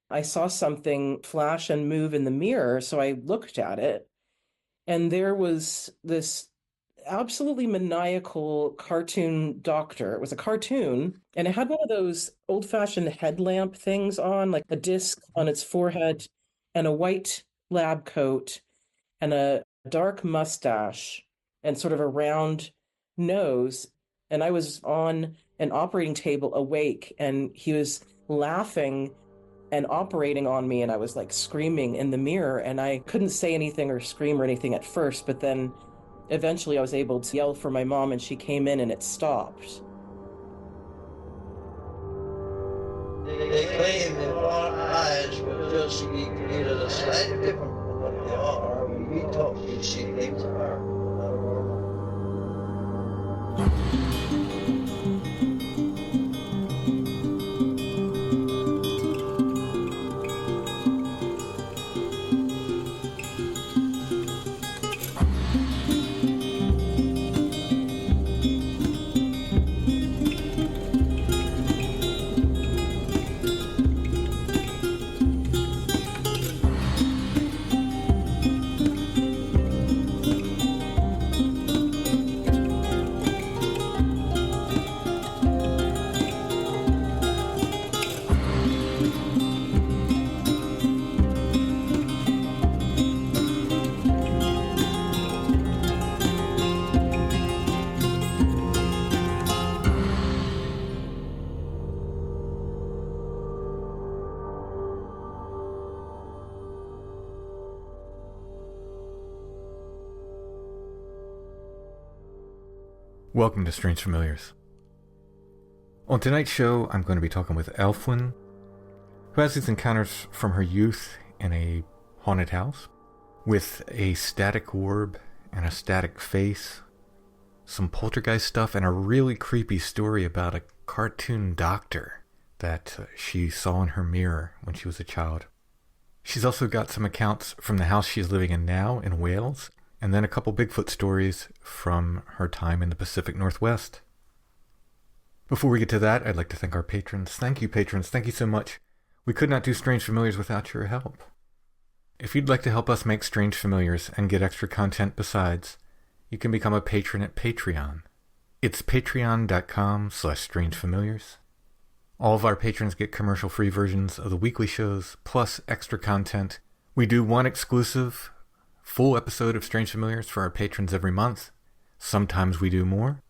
I saw something flash and move in the mirror, so I looked at it, and there was this absolutely maniacal cartoon doctor. It was a cartoon, and it had one of those old-fashioned headlamp things on, like a disc on its forehead, and a white lab coat, and a dark mustache, and sort of a round nose. And I was on an operating table awake, and he was laughing and operating on me, and I was like screaming in the mirror, and I couldn't say anything or scream or anything at first, but then eventually I was able to yell for my mom, and she came in and it stopped. They claim that our eyes will just be created a slightly different from what they are. When we talk, we see things are not normal. Welcome to Strange Familiars. On tonight's show, I'm going to be talking with Aelfwynn, who has these encounters from her youth in a haunted house with a static orb and a static face, some poltergeist stuff, and a really creepy story about a cartoon doctor that she saw in her mirror when she was a child. She's also got some accounts from the house she's living in now in Wales, and then a couple Bigfoot stories from her time in the Pacific Northwest. Before we get to that, I'd like to thank our patrons. Thank you, patrons. Thank you so much. We could not do Strange Familiars without your help. If you'd like to help us make Strange Familiars and get extra content besides, you can become a patron at Patreon. It's patreon.com/strangefamiliars. All of our patrons get commercial-free versions of the weekly shows, plus extra content. We do one exclusive full episode of Strange Familiars for our patrons every month. Sometimes we do more.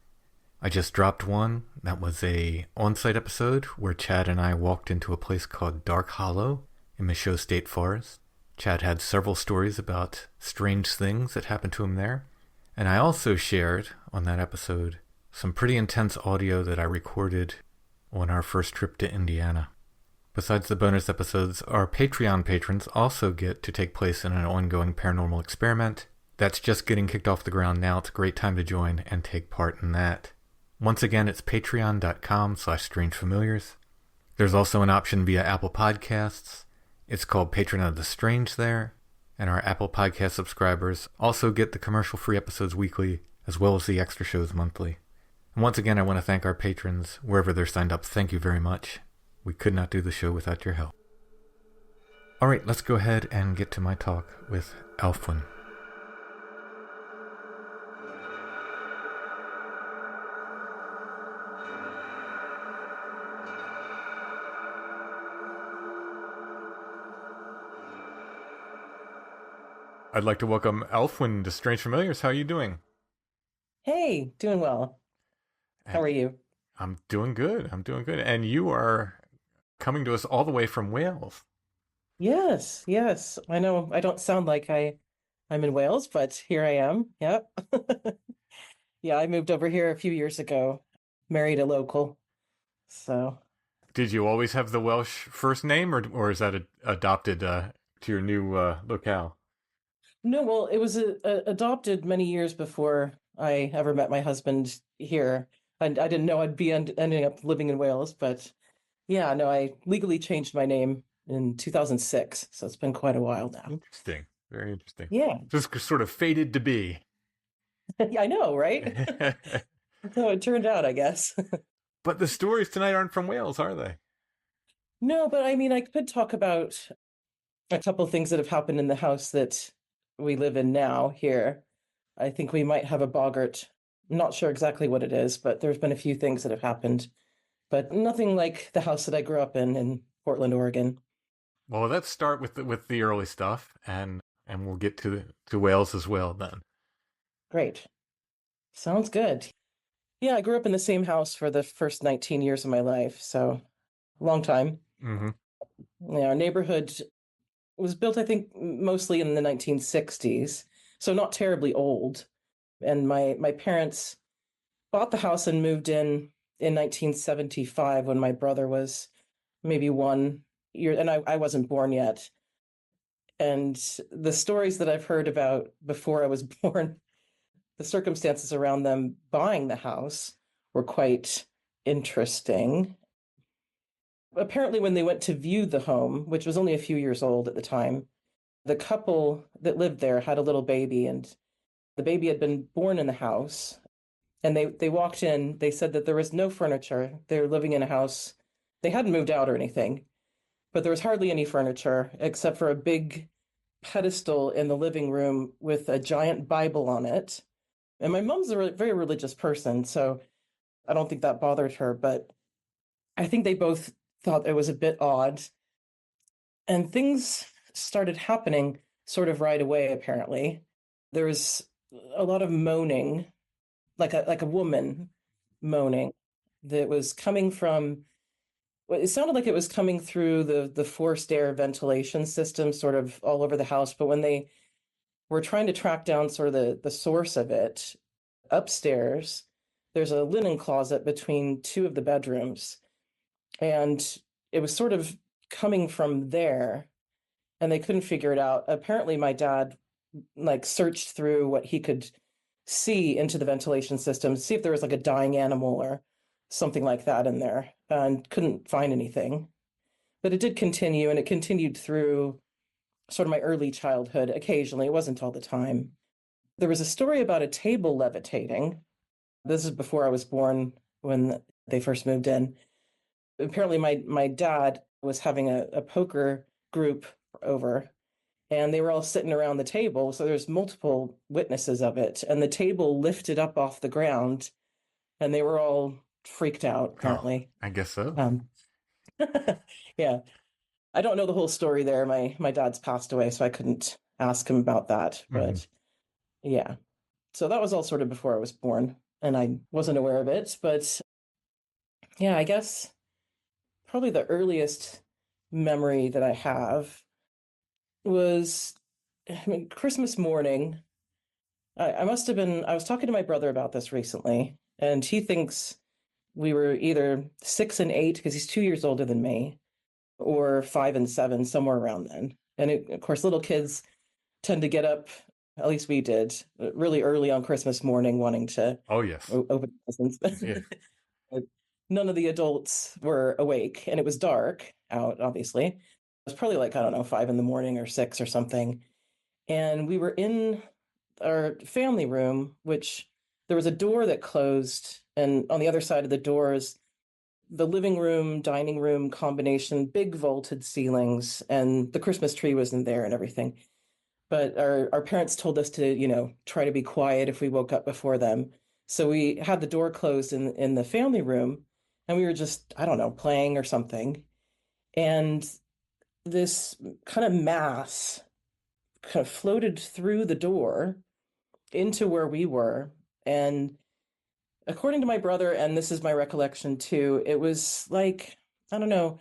I just dropped one. That was a on-site episode where Chad and I walked into a place called Dark Hollow in Michaud State Forest. Chad had several stories about strange things that happened to him there. And I also shared on that episode some pretty intense audio that I recorded on our first trip to Indiana. Besides the bonus episodes, our Patreon patrons also get to take place in an ongoing paranormal experiment. That's just getting kicked off the ground now. It's a great time to join and take part in that. Once again, it's patreon.com/strangefamiliars. There's also an option via Apple Podcasts. It's called Patron of the Strange there. And our Apple Podcast subscribers also get the commercial-free episodes weekly, as well as the extra shows monthly. And once again, I want to thank our patrons, wherever they're signed up. Thank you very much. We could not do the show without your help. All right, let's go ahead and get to my talk with Aelfwynn. I'd like to welcome Aelfwynn to Strange Familiars. How are you doing? Hey, doing well. How are you? I'm doing good. And you are coming to us all the way from Wales. Yes, yes. I know I don't sound like I'm in Wales, but here I am. Yep. Yeah, I moved over here a few years ago, married a local. So, Did you always have the Welsh first name, or is that adopted to your new locale? no, well, it was adopted many years before I ever met my husband here. And I didn't know I'd be ending up living in Wales, but yeah, no, I legally changed my name in 2006, so it's been quite a while now. Interesting. Very interesting. Yeah. Just sort of fated to be. Yeah, I know, right? So it turned out, I guess. But the stories tonight aren't from Wales, are they? No, but I mean, I could talk about a couple of things that have happened in the house that we live in now here. I think we might have a boggart. I'm not sure exactly what it is, but there's been a few things that have happened, but nothing like the house that I grew up in Portland, Oregon. Well, let's start with the early stuff, and we'll get to Wales as well then. Great. Sounds good. Yeah, I grew up in the same house for the first 19 years of my life, so long time. Mm-hmm. Yeah, our neighborhood was built, I think, mostly in the 1960s, so not terribly old. And my parents bought the house and moved in 1975 when my brother was maybe 1 year, and I wasn't born yet. And the stories that I've heard about before I was born, the circumstances around them buying the house were quite interesting. Apparently, when they went to view the home, which was only a few years old at the time, the couple that lived there had a little baby, and the baby had been born in the house. And they walked in, they said that there was no furniture. They were living in a house. They hadn't moved out or anything, but there was hardly any furniture except for a big pedestal in the living room with a giant Bible on it. And my mom's a very religious person, so I don't think that bothered her, but I think they both thought it was a bit odd. And things started happening sort of right away, apparently. There was a lot of moaning, like a woman moaning that was coming from, well, it sounded like it was coming through the forced air ventilation system sort of all over the house. But when they were trying to track down sort of the source of it, upstairs, there's a linen closet between two of the bedrooms. And it was sort of coming from there, and they couldn't figure it out. Apparently, my dad like searched through what he could see into the ventilation system to see if there was like a dying animal or something like that in there, and couldn't find anything. But it did continue, and it continued through sort of my early childhood occasionally. It wasn't all the time. There was a story about a table levitating. This is before I was born when they first moved in. Apparently, my dad was having a poker group over, and they were all sitting around the table. So there's multiple witnesses of it, and the table lifted up off the ground, and they were all freaked out, Oh, apparently. I guess so. Um, yeah, I don't know the whole story there. My dad's passed away, so I couldn't ask him about that. Mm-hmm. But yeah, so that was all sort of before I was born, and I wasn't aware of it. But yeah, I guess probably the earliest memory that I have was, I mean, Christmas morning. I must have been, I was talking to my brother about this recently, and he thinks we were either 6 and 8, because he's 2 years older than me, or 5 and 7, somewhere around then. And of course, little kids tend to get up, at least we did, really early on Christmas morning, wanting to Oh yes. open presents. Yeah. None of the adults were awake, and it was dark out, obviously. It was probably like, I don't know, 5 in the morning or 6 or something. And we were in our family room, which there was a door that closed, and on the other side of the doors, the living room, dining room combination, big vaulted ceilings, and the Christmas tree was in there and everything. But our parents told us to, try to be quiet if we woke up before them. So we had the door closed in the family room, and we were just, I don't know, playing or something. And this kind of mass kind of floated through the door into where we were. And according to my brother, and this is my recollection too, it was like, I don't know,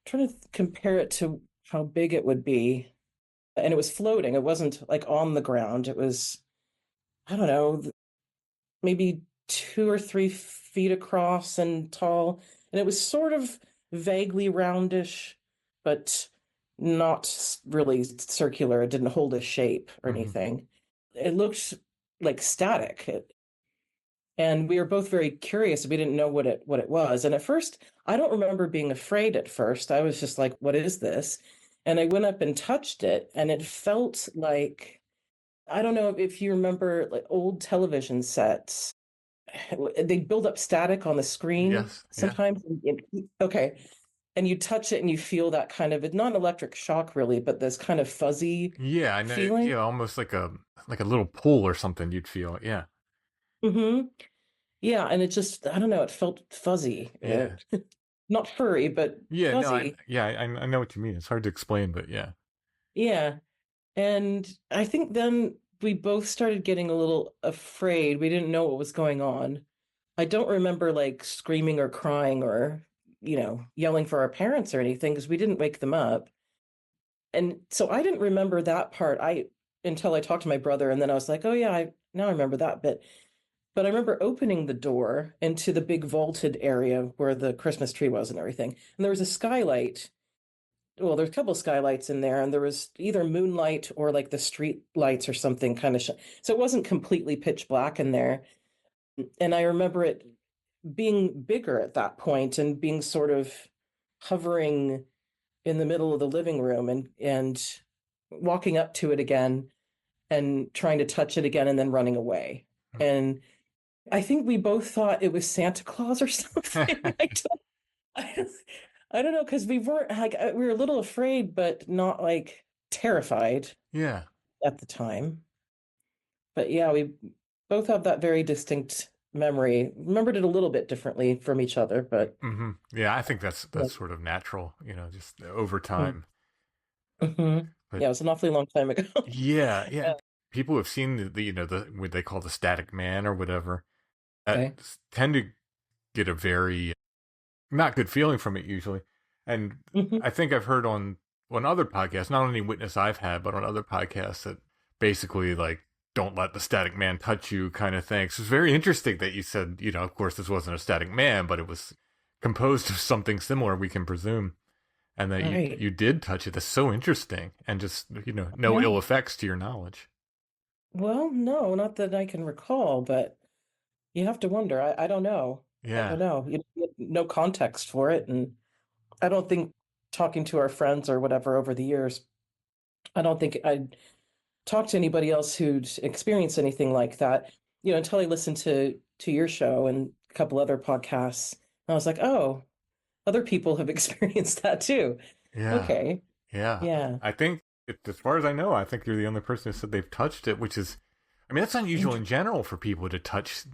trying to compare it to how big it would be. And it was floating. It wasn't like on the ground. It was, I don't know, maybe 2 or 3 feet across and tall. And it was sort of vaguely roundish, but not really circular. It didn't hold a shape or Mm-hmm. anything. It looked like static. And we were both very curious. We didn't know what it was. And at first, I don't remember being afraid at first. I was just like, what is this? And I went up and touched it, and it felt like, I don't know if you remember like old television sets. They build up static on the screen Yes. Yeah. sometimes. Okay. and you touch it and you feel that kind of, not electric shock really, but this kind of fuzzy Yeah, I know. feeling. Yeah, almost like a little pull or something you'd feel. Yeah. Hmm. Yeah, and it just, I don't know, it felt fuzzy. Yeah. Not furry, but Yeah, no, fuzzy. I know what you mean. It's hard to explain, but yeah. Yeah. And I think then we both started getting a little afraid. We didn't know what was going on. I don't remember like screaming or crying or, yelling for our parents or anything because we didn't wake them up. And so I didn't remember that part. Until I talked to my brother, and then I was like, oh yeah, now I remember that bit. But I remember opening the door into the big vaulted area where the Christmas tree was and everything. And there was a skylight. Well, there's a couple of skylights in there, and there was either moonlight or like the street lights or something kind of. So it wasn't completely pitch black in there. And I remember it being bigger at that point and being sort of hovering in the middle of the living room and walking up to it again and trying to touch it again and then running away. And I think we both thought it was Santa Claus or something. I, I don't know, because we weren't like, we were a little afraid, but not like terrified Yeah. at the time. But yeah, we both have that very distinct memory. Remembered it a little bit differently from each other, but Yeah, I think yeah. that's sort of natural, just over Mm. time. Mhm. But Yeah, it was an awfully long time ago. yeah, yeah, Yeah. and people have seen the what they call the static man or whatever. That Okay. tend to get a very not good feeling from it usually. And Hmm. I think I've heard on other podcasts, not on any witness I've had, but on other podcasts that basically like don't let the static man touch you kind of thing. So it's very interesting that you said, of course this wasn't a static man, but it was composed of something similar, we can presume. And that you Right. you did touch it. That's so interesting. And just, no Yeah. ill effects to your knowledge. Well, no, not that I can recall, but you have to wonder. I don't know. I Yeah. don't know. You have no context for it. And I don't think talking to our friends or whatever over the years, I don't think I'd talk to anybody else who'd experienced anything like that, until I listened to your show and a couple other podcasts. I was like, oh, other people have experienced that too. Yeah. Okay. Yeah. Yeah. I think, as far as I know, I think you're the only person who said they've touched it, which is, I mean, that's unusual in general for people to touch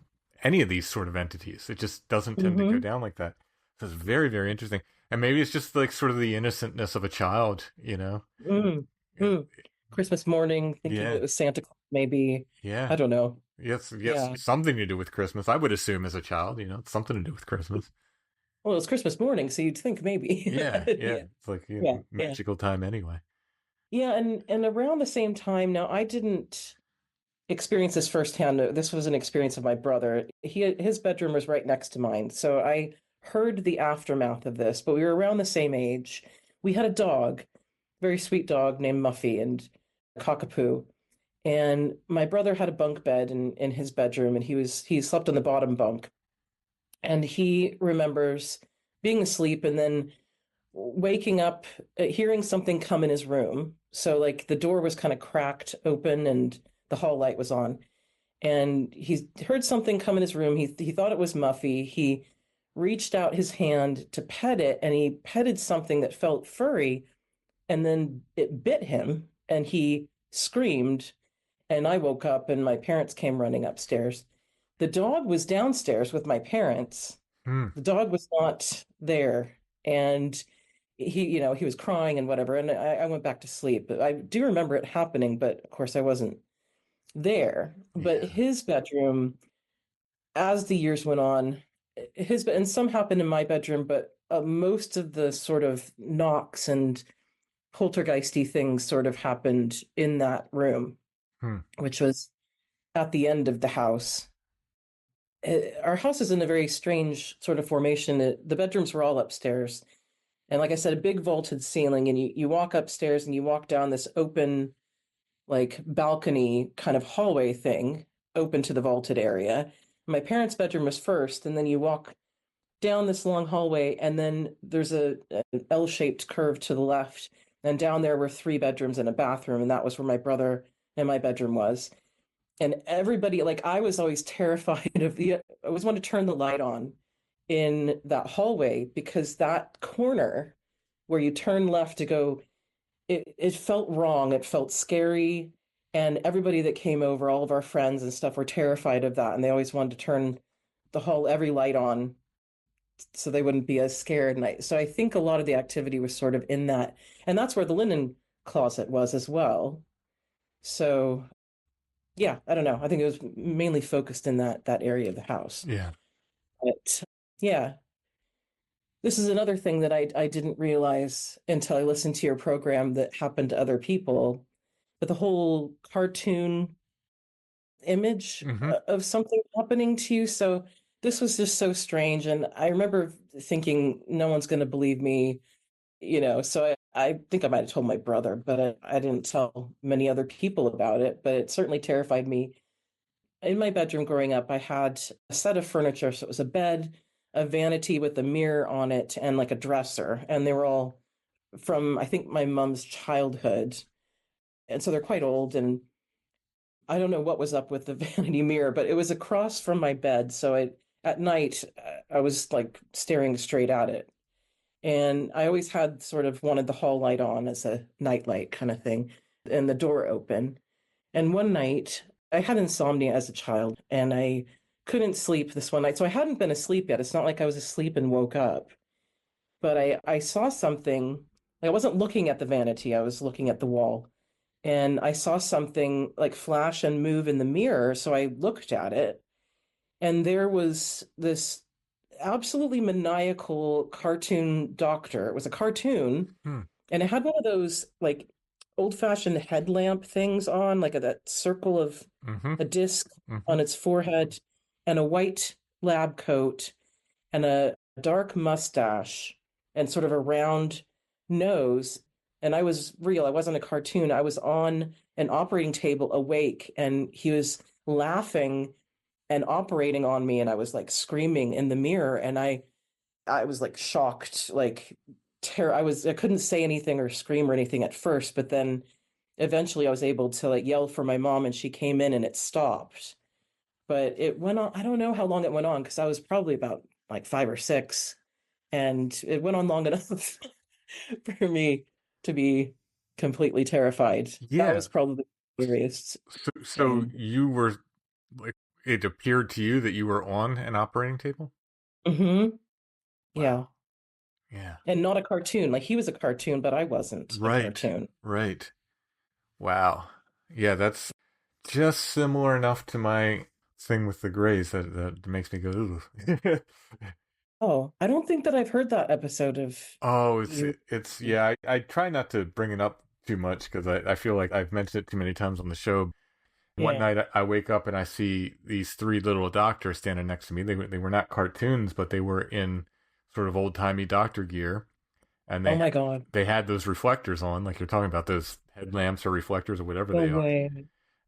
any of these sort of entities. It just doesn't tend to go Mm-hmm. down like that. So it's very, very interesting. And maybe it's just like sort of the innocentness of a child, you know? Mm. Mm. Christmas morning, thinking Yeah. it was Santa Claus, maybe. Yeah. I don't know. Yes, yes, Yeah. something to do with Christmas. I would assume as a child, it's something to do with Christmas. Well, it's Christmas morning, so you'd think maybe. Yeah, yeah. Yeah. It's like Yeah. Yeah. magical time anyway. Yeah. And around the same time, now I didn't experience this firsthand. This was an experience of my brother. His bedroom was right next to mine, so I heard the aftermath of this. But we were around the same age. We had a dog, very sweet dog named Muffy and Cockapoo. And my brother had a bunk bed in his bedroom, and he slept on the bottom bunk. And he remembers being asleep and then waking up, hearing something come in his room. So like the door was kind of cracked open and the hall light was on, and he heard something come in his room. He thought it was Muffy. He reached out his hand to pet it, and he petted something that felt furry, and then it bit him, and he screamed. And I woke up, and my parents came running upstairs. The dog was downstairs with my parents. Hmm. The dog was not there, and he was crying and whatever. And I went back to sleep. But I do remember it happening, but of course I wasn't there. But Yeah. his bedroom, as the years went on, and some happened in my bedroom, but most of the sort of knocks and poltergeisty things sort of happened in that room, Hmm. which was at the end of the house. Our house is in a very strange sort of formation. The bedrooms were all upstairs. And like I said, a big vaulted ceiling, and you walk upstairs and you walk down this open, like balcony kind of hallway thing, open to the vaulted area. My parents' bedroom was first, and then you walk down this long hallway, and then there's an L-shaped curve to the left. And down there were three bedrooms and a bathroom, and that was where my brother and my bedroom was. And everybody, like I was always terrified of I always wanted to turn the light on in that hallway because that corner where you turn left to go, it felt wrong. It felt scary. And everybody that came over, all of our friends and stuff, were terrified of that. And they always wanted to turn every light on so they wouldn't be as scared. So I think a lot of the activity was sort of in that. And that's where the linen closet was as well. So yeah, I don't know. I think it was mainly focused in that area of the house. Yeah. But yeah, this is another thing that I didn't realize until I listened to your program that happened to other people. But the whole cartoon image Mm-hmm. of something happening to you. So this was just so strange. And I remember thinking, no one's going to believe me, So I think I might have told my brother, but I didn't tell many other people about it. But it certainly terrified me. In my bedroom growing up, I had a set of furniture. So it was a bed, a vanity with a mirror on it, and like a dresser. And they were all from, I think, my mom's childhood. And so they're quite old. And I don't know what was up with the vanity mirror, but it was across from my bed. So at night, I was like staring straight at it. And I always had sort of wanted the hall light on as a nightlight kind of thing and the door open. And one night, I had insomnia as a child and I couldn't sleep this one night. So I hadn't been asleep yet. It's not like I was asleep and woke up, but I saw something. I wasn't looking at the vanity, I was looking at the wall. And I saw something like flash and move in the mirror. So I looked at it, and there was this absolutely maniacal cartoon doctor. It was a cartoon, Hmm. and it had one of those like old-fashioned headlamp things on, like that circle of Mm-hmm. a disc Mm-hmm. on its forehead, and a white lab coat, and a dark mustache, and sort of a round nose. And I was real. I wasn't a cartoon. I was on an operating table awake, and he was laughing and operating on me, and I was like screaming in the mirror, and I was like shocked, like I couldn't say anything or scream or anything at first, but then eventually I was able to like yell for my mom, and she came in and it stopped. But it went on, I don't know how long it went on because I was probably about like 5 or 6, and it went on long enough for me to be completely terrified. That Yeah. was probably the scariest So thing. you were like, it appeared to you that you were on an operating table? Hmm. Yeah. Wow. Yeah. And not a cartoon. Like he was a cartoon, but I wasn't a Right. cartoon. Right. Wow. Yeah, that's just similar enough to my thing with the Greys that makes me go, ooh. Oh, I don't think that I've heard that episode of Oh, you. yeah, I try not to bring it up too much because I feel like I've mentioned it too many times on the show. One Yeah. night I wake up and I see these three little doctors standing next to me. They were not cartoons, but they were in sort of old timey doctor gear, and Oh my God. they had those reflectors on, like you're talking about, those headlamps or reflectors or whatever No they are, way.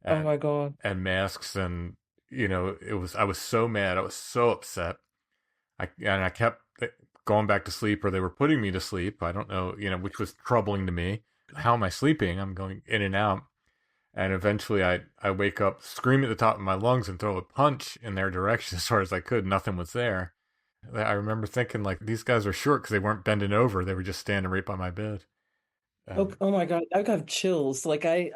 Oh and my God. masks, and I was so mad, I was so upset. I kept going back to sleep, or they were putting me to sleep. I don't know, which was troubling to me. How am I sleeping? I'm going in and out. And eventually I wake up, scream at the top of my lungs, and throw a punch in their direction as far as I could. Nothing was there. I remember thinking, like, these guys are short because they weren't bending over. They were just standing right by my bed. Oh, And oh my God. I got chills. Like I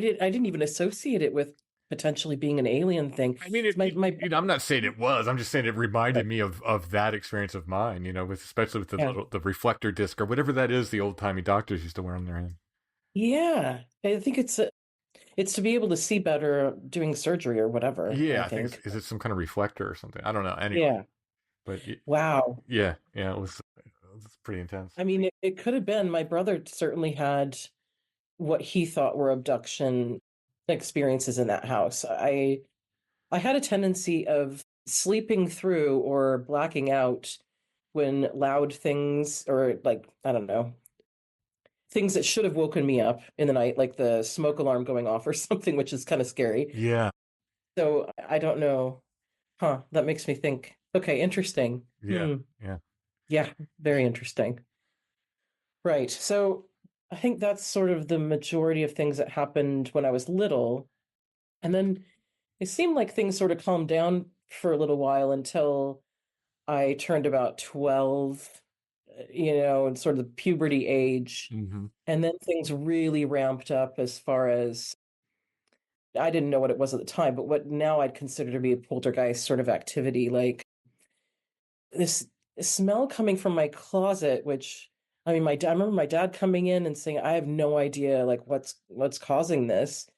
didn't even associate it with potentially being an alien thing. I mean, My I'm not saying it was. I'm just saying it reminded me of that experience of mine. With especially with yeah. the reflector disc or whatever that is the old timey doctors used to wear on their hand. Yeah. I think it's to be able to see better doing surgery or whatever, Yeah, I I think think. is it some kind of reflector or something? I don't know. Anyway, Yeah. but Wow. yeah, it was pretty intense. I mean, it could have been. My brother certainly had what he thought were abduction experiences in that house. I had a tendency of sleeping through or blacking out when loud things or like, I don't know, things that should have woken me up in the night, like the smoke alarm going off or something, which is kind of scary. Yeah, So I don't know. Huh, that makes me think. Okay, interesting. yeah, yeah. Yeah, very interesting. Right. So I think that's sort of the majority of things that happened when I was little. And then it seemed like things sort of calmed down for a little while until I turned about 12, and sort of the puberty age. Mm-hmm. And then things really ramped up as far as I didn't know what it was at the time, but what now I'd consider to be a poltergeist sort of activity, like this smell coming from my closet, which I mean, I remember my dad coming in and saying, I have no idea like what's causing this,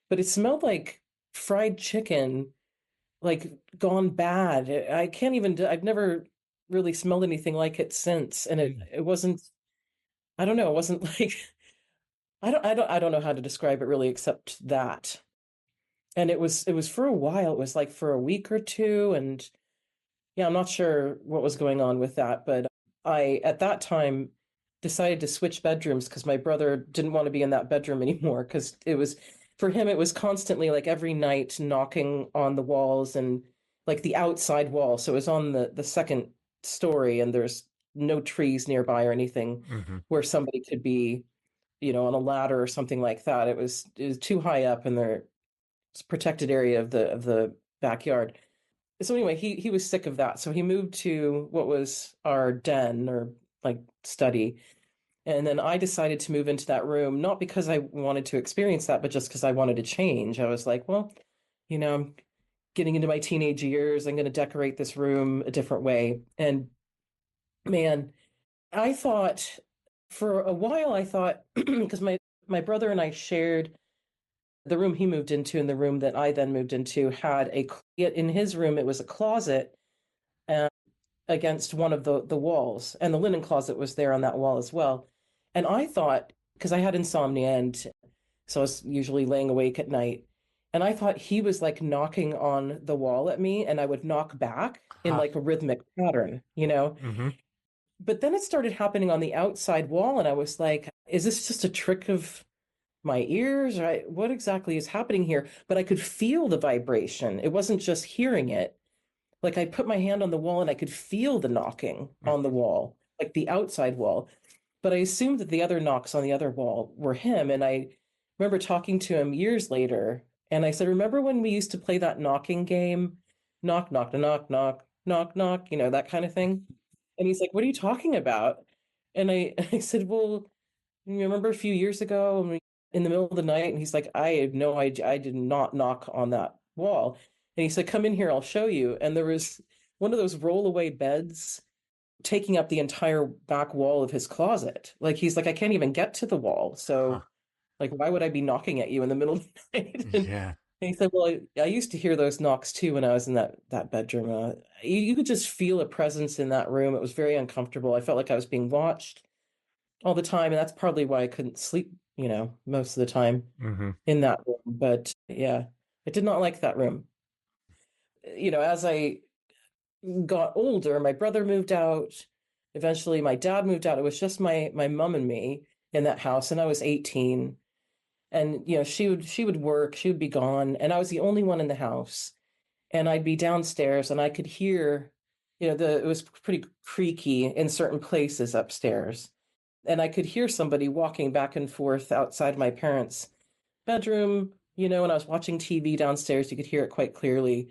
but it smelled like fried chicken, like gone bad. I can't even, I've never really smelled anything like it since. And it wasn't, I don't know, it wasn't like, I don't know how to describe it really except that. And it was for a while. It was like for a week or two. And yeah, I'm not sure what was going on with that, but I, at that time, decided to switch bedrooms because my brother didn't want to be in that bedroom anymore because it was, for him, it was constantly like every night knocking on the walls and like the outside wall. So it was on the second story and there's no trees nearby or anything Mm-hmm. where somebody could be, on a ladder or something like that. It was too high up in their protected area of the backyard. So anyway, he was sick of that. So he moved to what was our den or like study. And then I decided to move into that room, not because I wanted to experience that, but just because I wanted to change. I was like, well, I'm getting into my teenage years. I'm going to decorate this room a different way. And man, I thought for a while, I thought because my brother and I shared the room he moved into and the room that I then moved into had in his room, it was a closet uh, against one of the walls, and the linen closet was there on that wall as well. And I thought, because I had insomnia, and so I was usually laying awake at night, and I thought he was like knocking on the wall at me, and I would knock back in Huh. like a rhythmic pattern. Mm-hmm. But then it started happening on the outside wall, and I was like, is this just a trick of my ears? Or what exactly is happening here? But I could feel the vibration. It wasn't just hearing it. Like I put my hand on the wall and I could feel the knocking on the wall, like the outside wall. But I assumed that the other knocks on the other wall were him. And I remember talking to him years later. And I said, remember when we used to play that knocking game? Knock, knock, knock, knock, knock, knock, that kind of thing. And he's like, what are you talking about? And I said, well, you remember a few years ago when in the middle of the night? And he's like, I have no idea. I did not knock on that wall. And he said, come in here, I'll show you. And there was one of those rollaway beds taking up the entire back wall of his closet. Like he's like, I can't even get to the wall. Huh. So like, why would I be knocking at you in the middle of the night? Yeah. And he said, well, I used to hear those knocks too when I was in that bedroom. You could just feel a presence in that room. It was very uncomfortable. I felt like I was being watched all the time, and that's partly why I couldn't sleep, most of the time Mm-hmm. in that room. But yeah, I did not like that room. As I got older, my brother moved out. Eventually, my dad moved out. It was just my mom and me in that house, and I was 18. And she would work, she would be gone, and I was the only one in the house. And I'd be downstairs, and I could hear, it was pretty creaky in certain places upstairs, and I could hear somebody walking back and forth outside my parents' bedroom. When I was watching TV downstairs, you could hear it quite clearly.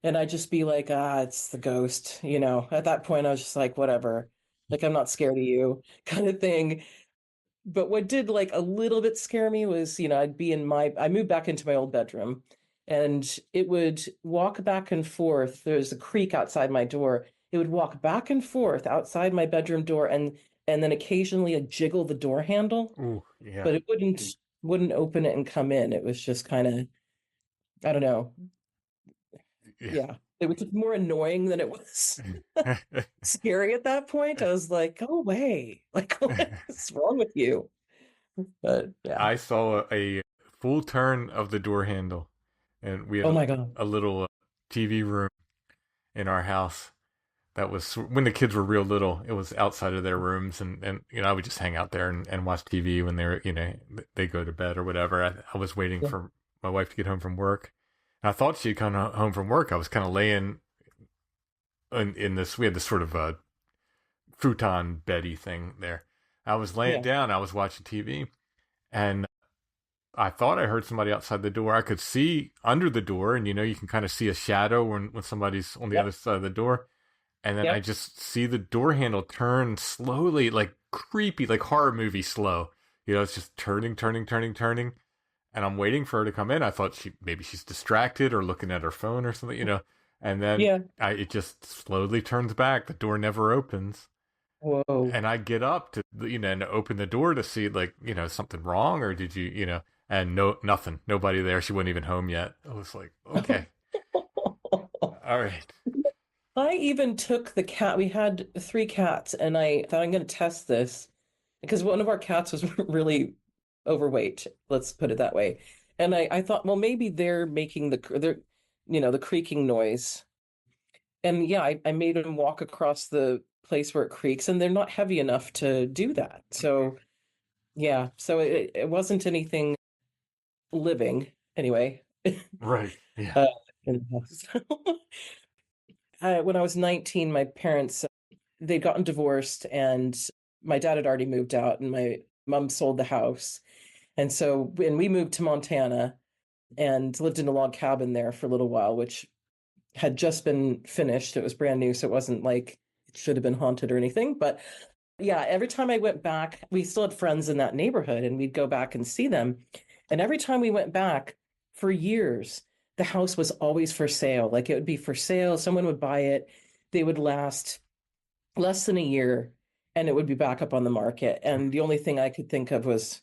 And I'd just be like, it's the ghost. At that point, I was just like, whatever. Like, I'm not scared of you, kind of thing. But what did like a little bit scare me was, I moved back into my old bedroom and it would walk back and forth. There's a creak outside my door. It would walk back and forth outside my bedroom door and then occasionally jiggle the door handle, Ooh, yeah. but it wouldn't open it and come in. It was just kind of, I don't know. Yeah. Yeah. It was just more annoying than it was scary at that point. I was like, go away. Like, what's wrong with you? But yeah. I saw a full turn of the door handle, and we had Oh my God. a little TV room in our house. That was when the kids were real little. It was outside of their rooms, and I would just hang out there and watch TV when they were they go to bed or whatever. I was waiting Yeah. for my wife to get home from work. And I thought she'd come home from work. I was kind of laying in this. We had this sort of futon beddy thing there. I was laying Yeah. down. I was watching TV, and I thought I heard somebody outside the door. I could see under the door, and you can kind of see a shadow when somebody's on the Yep. other side of the door. And then I Yep. just see the door handle turn slowly, like creepy, like horror movie slow. It's just turning, turning, turning, turning. And I'm waiting for her to come in. I thought maybe she's distracted or looking at her phone or something. And then Yeah. it just slowly turns back. The door never opens. Whoa. And I get up to, and open the door to see, like, something wrong, or did and no, nothing, nobody there. She wasn't even home yet. I was like, okay, all right. I even took the cat. We had three cats, and I thought I'm going to test this because one of our cats was really overweight. Let's put it that way. And I thought, well, maybe they're making the creaking noise. And yeah, I made him walk across the place where it creaks, and they're not heavy enough to do that. So yeah, so it wasn't anything living anyway. Right. Yeah. uh, in the house. When I was 19, my parents they'd gotten divorced, and my dad had already moved out, and my mom sold the house. And we moved to Montana and lived in a log cabin there for a little while, which had just been finished. It was brand new, so it wasn't like it should have been haunted or anything. But yeah, every time I went back, we still had friends in that neighborhood, and we'd go back and see them. And every time we went back for years, the house was always for sale. Like it would be for sale, someone would buy it, they would last less than a year, and it would be back up on the market. And the only thing I could think of was,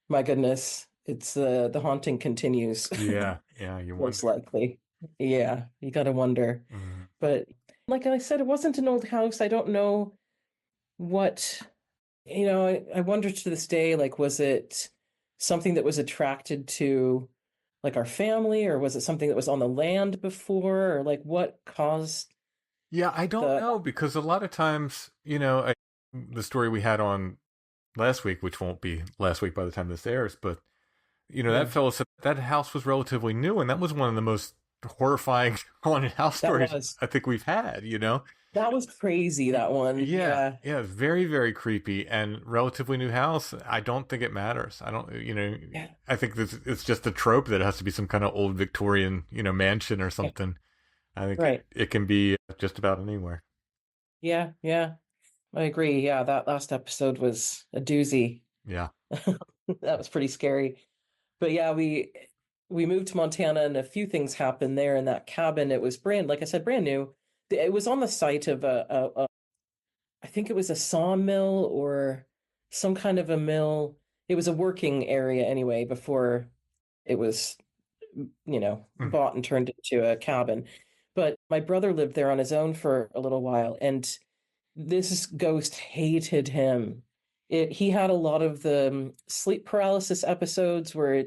my goodness, it's the haunting continues. Yeah. Yeah. You Most wonder. likely. Yeah, you got to wonder. Mm. But like I said, it wasn't an old house. I don't know what, I wonder to this day, like, was it something that was attracted to like our family, or was it something that was on the land before, or like what caused Yeah. I don't the, know, because a lot of times, the story we had on last week, which won't be last week by the time this airs, but yeah, that fellow said that house was relatively new, and that was one of the most horrifying haunted house that stories was, I think we've had. that was crazy, that one. Yeah, Yeah. yeah, very, very creepy and relatively new house. I don't think it matters. I don't, Yeah. I think it's just a trope that it has to be some kind of old Victorian, mansion or Yeah. something. I think Right. it can be just about anywhere. Yeah. Yeah. I agree. Yeah. That last episode was a doozy. Yeah. That was pretty scary. But yeah, we moved to Montana, and a few things happened there in that cabin. It was like I said, brand new. It was on the site of I think it was a sawmill or some kind of a mill. It was a working area anyway before it was, Mm, bought and turned into a cabin. But my brother lived there on his own for a little while, and this ghost hated him. He had a lot of the sleep paralysis episodes where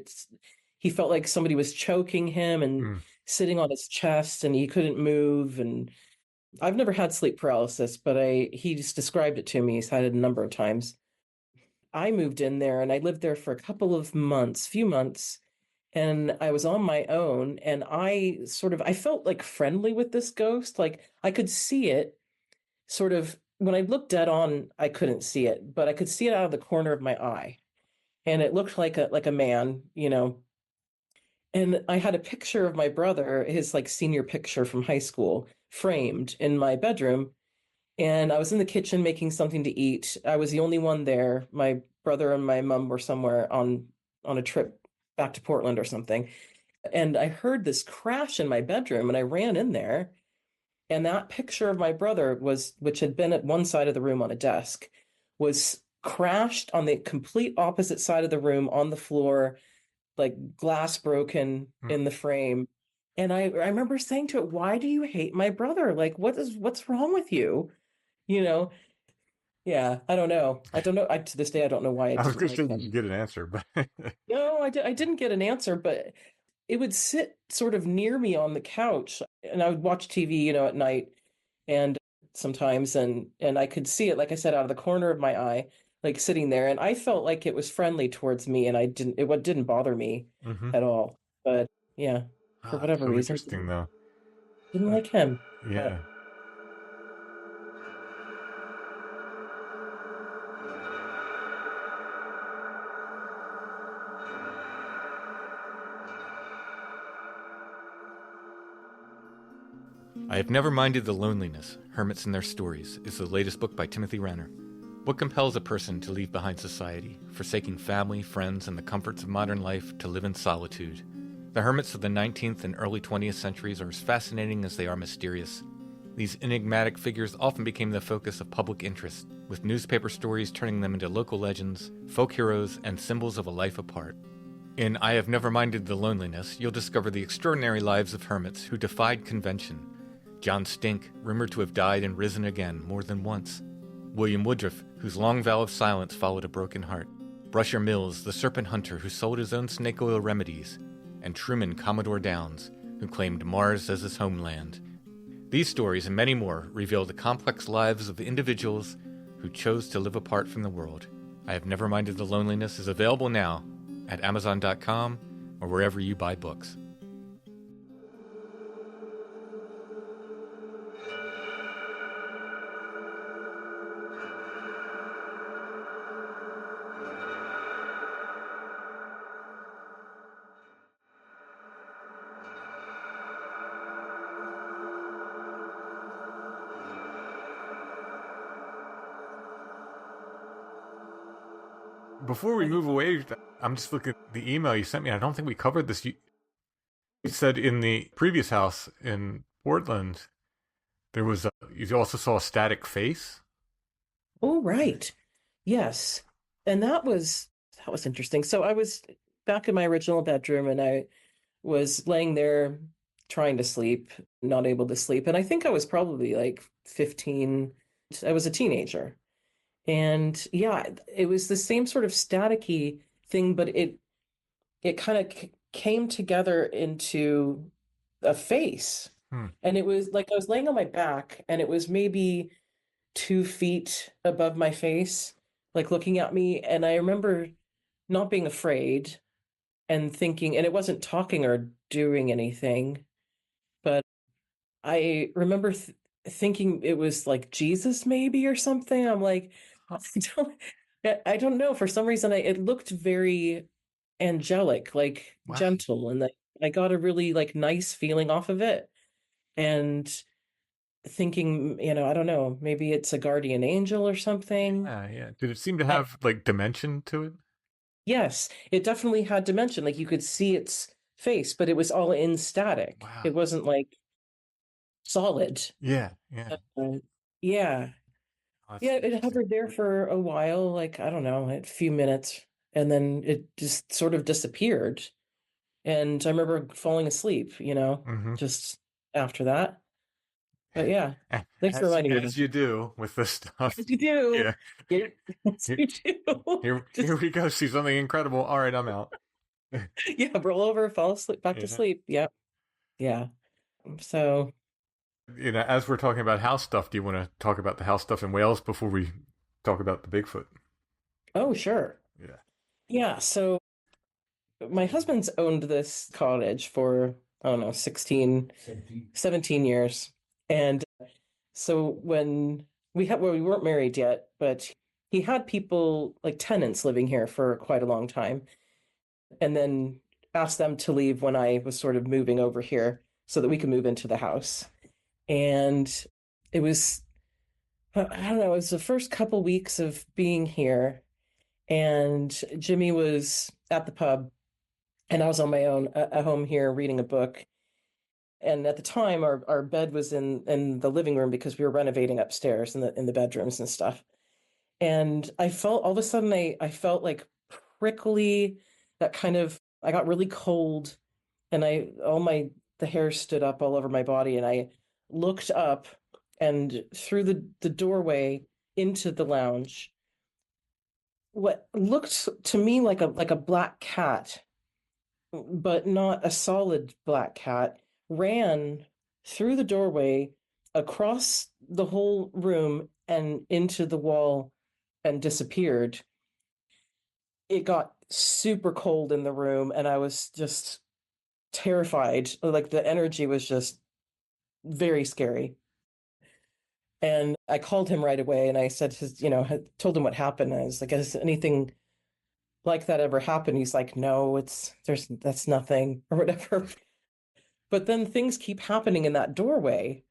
he felt like somebody was choking him and mm, sitting on his chest, and he couldn't move. And I've never had sleep paralysis, but he just described it to me. He's had it a number of times. I moved in there, and I lived there for a couple of months, few months, and I was on my own, and I felt like friendly with this ghost. Like I could see it sort of when I looked dead on, I couldn't see it, but I could see it out of the corner of my eye. And it looked like a man, And I had a picture of my brother, his like senior picture from high school, framed in my bedroom. And I was in the kitchen making something to eat. I was the only one there. My brother and my mom were somewhere on a trip back to Portland or something. And I heard this crash in my bedroom, and I ran in there. And that picture of my brother which had been at one side of the room on a desk, was crashed on the complete opposite side of the room on the floor, like glass broken mm. in the frame. And I remember saying to it, "Why do you hate my brother? Like, what's wrong with you?" You know? Yeah, I don't know. I don't know. To this day, I don't know why I I was didn't going to say like you him. get an answer, but No, I didn't get an answer, but it would sit sort of near me on the couch, and I would watch TV, at night, and sometimes, and I could see it, like I said, out of the corner of my eye, like sitting there, and I felt like it was friendly towards me, and it didn't bother me hmm. at all. But yeah, for Oh, that's whatever so reason, interesting, though. didn't Uh, like him. But yeah. I Have Never Minded the Loneliness, Hermits and Their Stories, is the latest book by Timothy Renner. What compels a person to leave behind society, forsaking family, friends, and the comforts of modern life to live in solitude? The hermits of the 19th and early 20th centuries are as fascinating as they are mysterious. These enigmatic figures often became the focus of public interest, with newspaper stories turning them into local legends, folk heroes, and symbols of a life apart. In I Have Never Minded the Loneliness, you'll discover the extraordinary lives of hermits who defied convention. John Stink, rumored to have died and risen again more than once. William Woodruff, whose long vow of silence followed a broken heart. Brusher Mills, the serpent hunter who sold his own snake oil remedies. And Truman Commodore Downs, who claimed Mars as his homeland. These stories and many more reveal the complex lives of individuals who chose to live apart from the world. I Have Never Minded the Loneliness is available now at Amazon.com or wherever you buy books. Before we move away, I'm just looking at the email you sent me. I don't think we covered this. You said in the previous house in Portland, you also saw a static face. Oh, right. Yes. And that was interesting. So I was back in my original bedroom and I was laying there trying to sleep, not able to sleep. And I think I was probably like 15. I was a teenager. And yeah, it was the same sort of staticky thing, but it kind of came together into a face. And it was like I was laying on my back and it was maybe 2 feet above my face, like looking at me. And I remember not being afraid and thinking, and it wasn't talking or doing anything, but I remember thinking it was like Jesus maybe or something. I'm like, I don't, I don't know. For some reason, it looked very angelic, like Wow. gentle, and I got a really like nice feeling off of it. And thinking, I don't know, maybe it's a guardian angel or something. Yeah. Did it seem to have like dimension to it? Yes, it definitely had dimension. Like you could see its face, but it was all in static. Wow. It wasn't like solid. Yeah. Yeah. Oh, Yeah, it hovered there for a while, like, I don't know, a few minutes, and then it just sort of disappeared. And I remember falling asleep, just after that. But yeah, thanks for reminding me. As you do with this stuff. As you do. Yeah. Yes, you do. Here we go. See something incredible. All right, I'm out. Yeah, roll over, fall asleep, back to sleep. Yep. Yeah. So, as we're talking about house stuff, do you want to talk about the house stuff in Wales before we talk about the Bigfoot? oh, sure. Yeah. Yeah, so my husband's owned this cottage for, I don't know, 16, 17 years. And so when we weren't married yet, but he had people like tenants living here for quite a long time, and then asked them to leave when I was sort of moving over here so that we could move into the house. And it was, I don't know, it was the first couple weeks of being here, and Jimmy was at the pub, and I was on my own at home here reading a book. And at the time, our bed was in the living room because we were renovating upstairs in the bedrooms and stuff. And I felt all of a sudden I felt like prickly, that kind of I got really cold, and the hair stood up all over my body, and I looked up, and through the doorway into the lounge, what looked to me like a black cat, but not a solid black cat, ran through the doorway, across the whole room, and into the wall and disappeared. It got super cold in the room, and I was just terrified. Like the energy was just very scary. And I called him right away and I said, told him what happened. I was like, has anything like that ever happened? He's like, no, that's nothing or whatever. But then things keep happening in that doorway.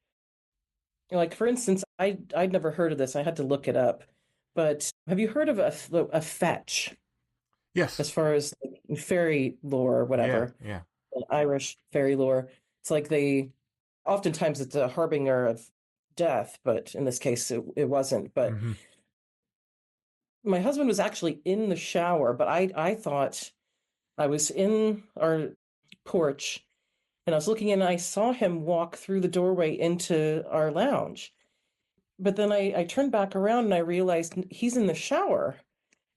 Like for instance, I'd never heard of this. I had to look it up. But have you heard of a fetch Yes. as far as like, fairy lore or Yeah. whatever, Yeah. Irish fairy lore? It's like they oftentimes it's a harbinger of death, but in this case it wasn't. But Hmm. my husband was actually in the shower, but I thought I was in our porch and I was looking in and I saw him walk through the doorway into our lounge. But then I turned back around and I realized he's in the shower.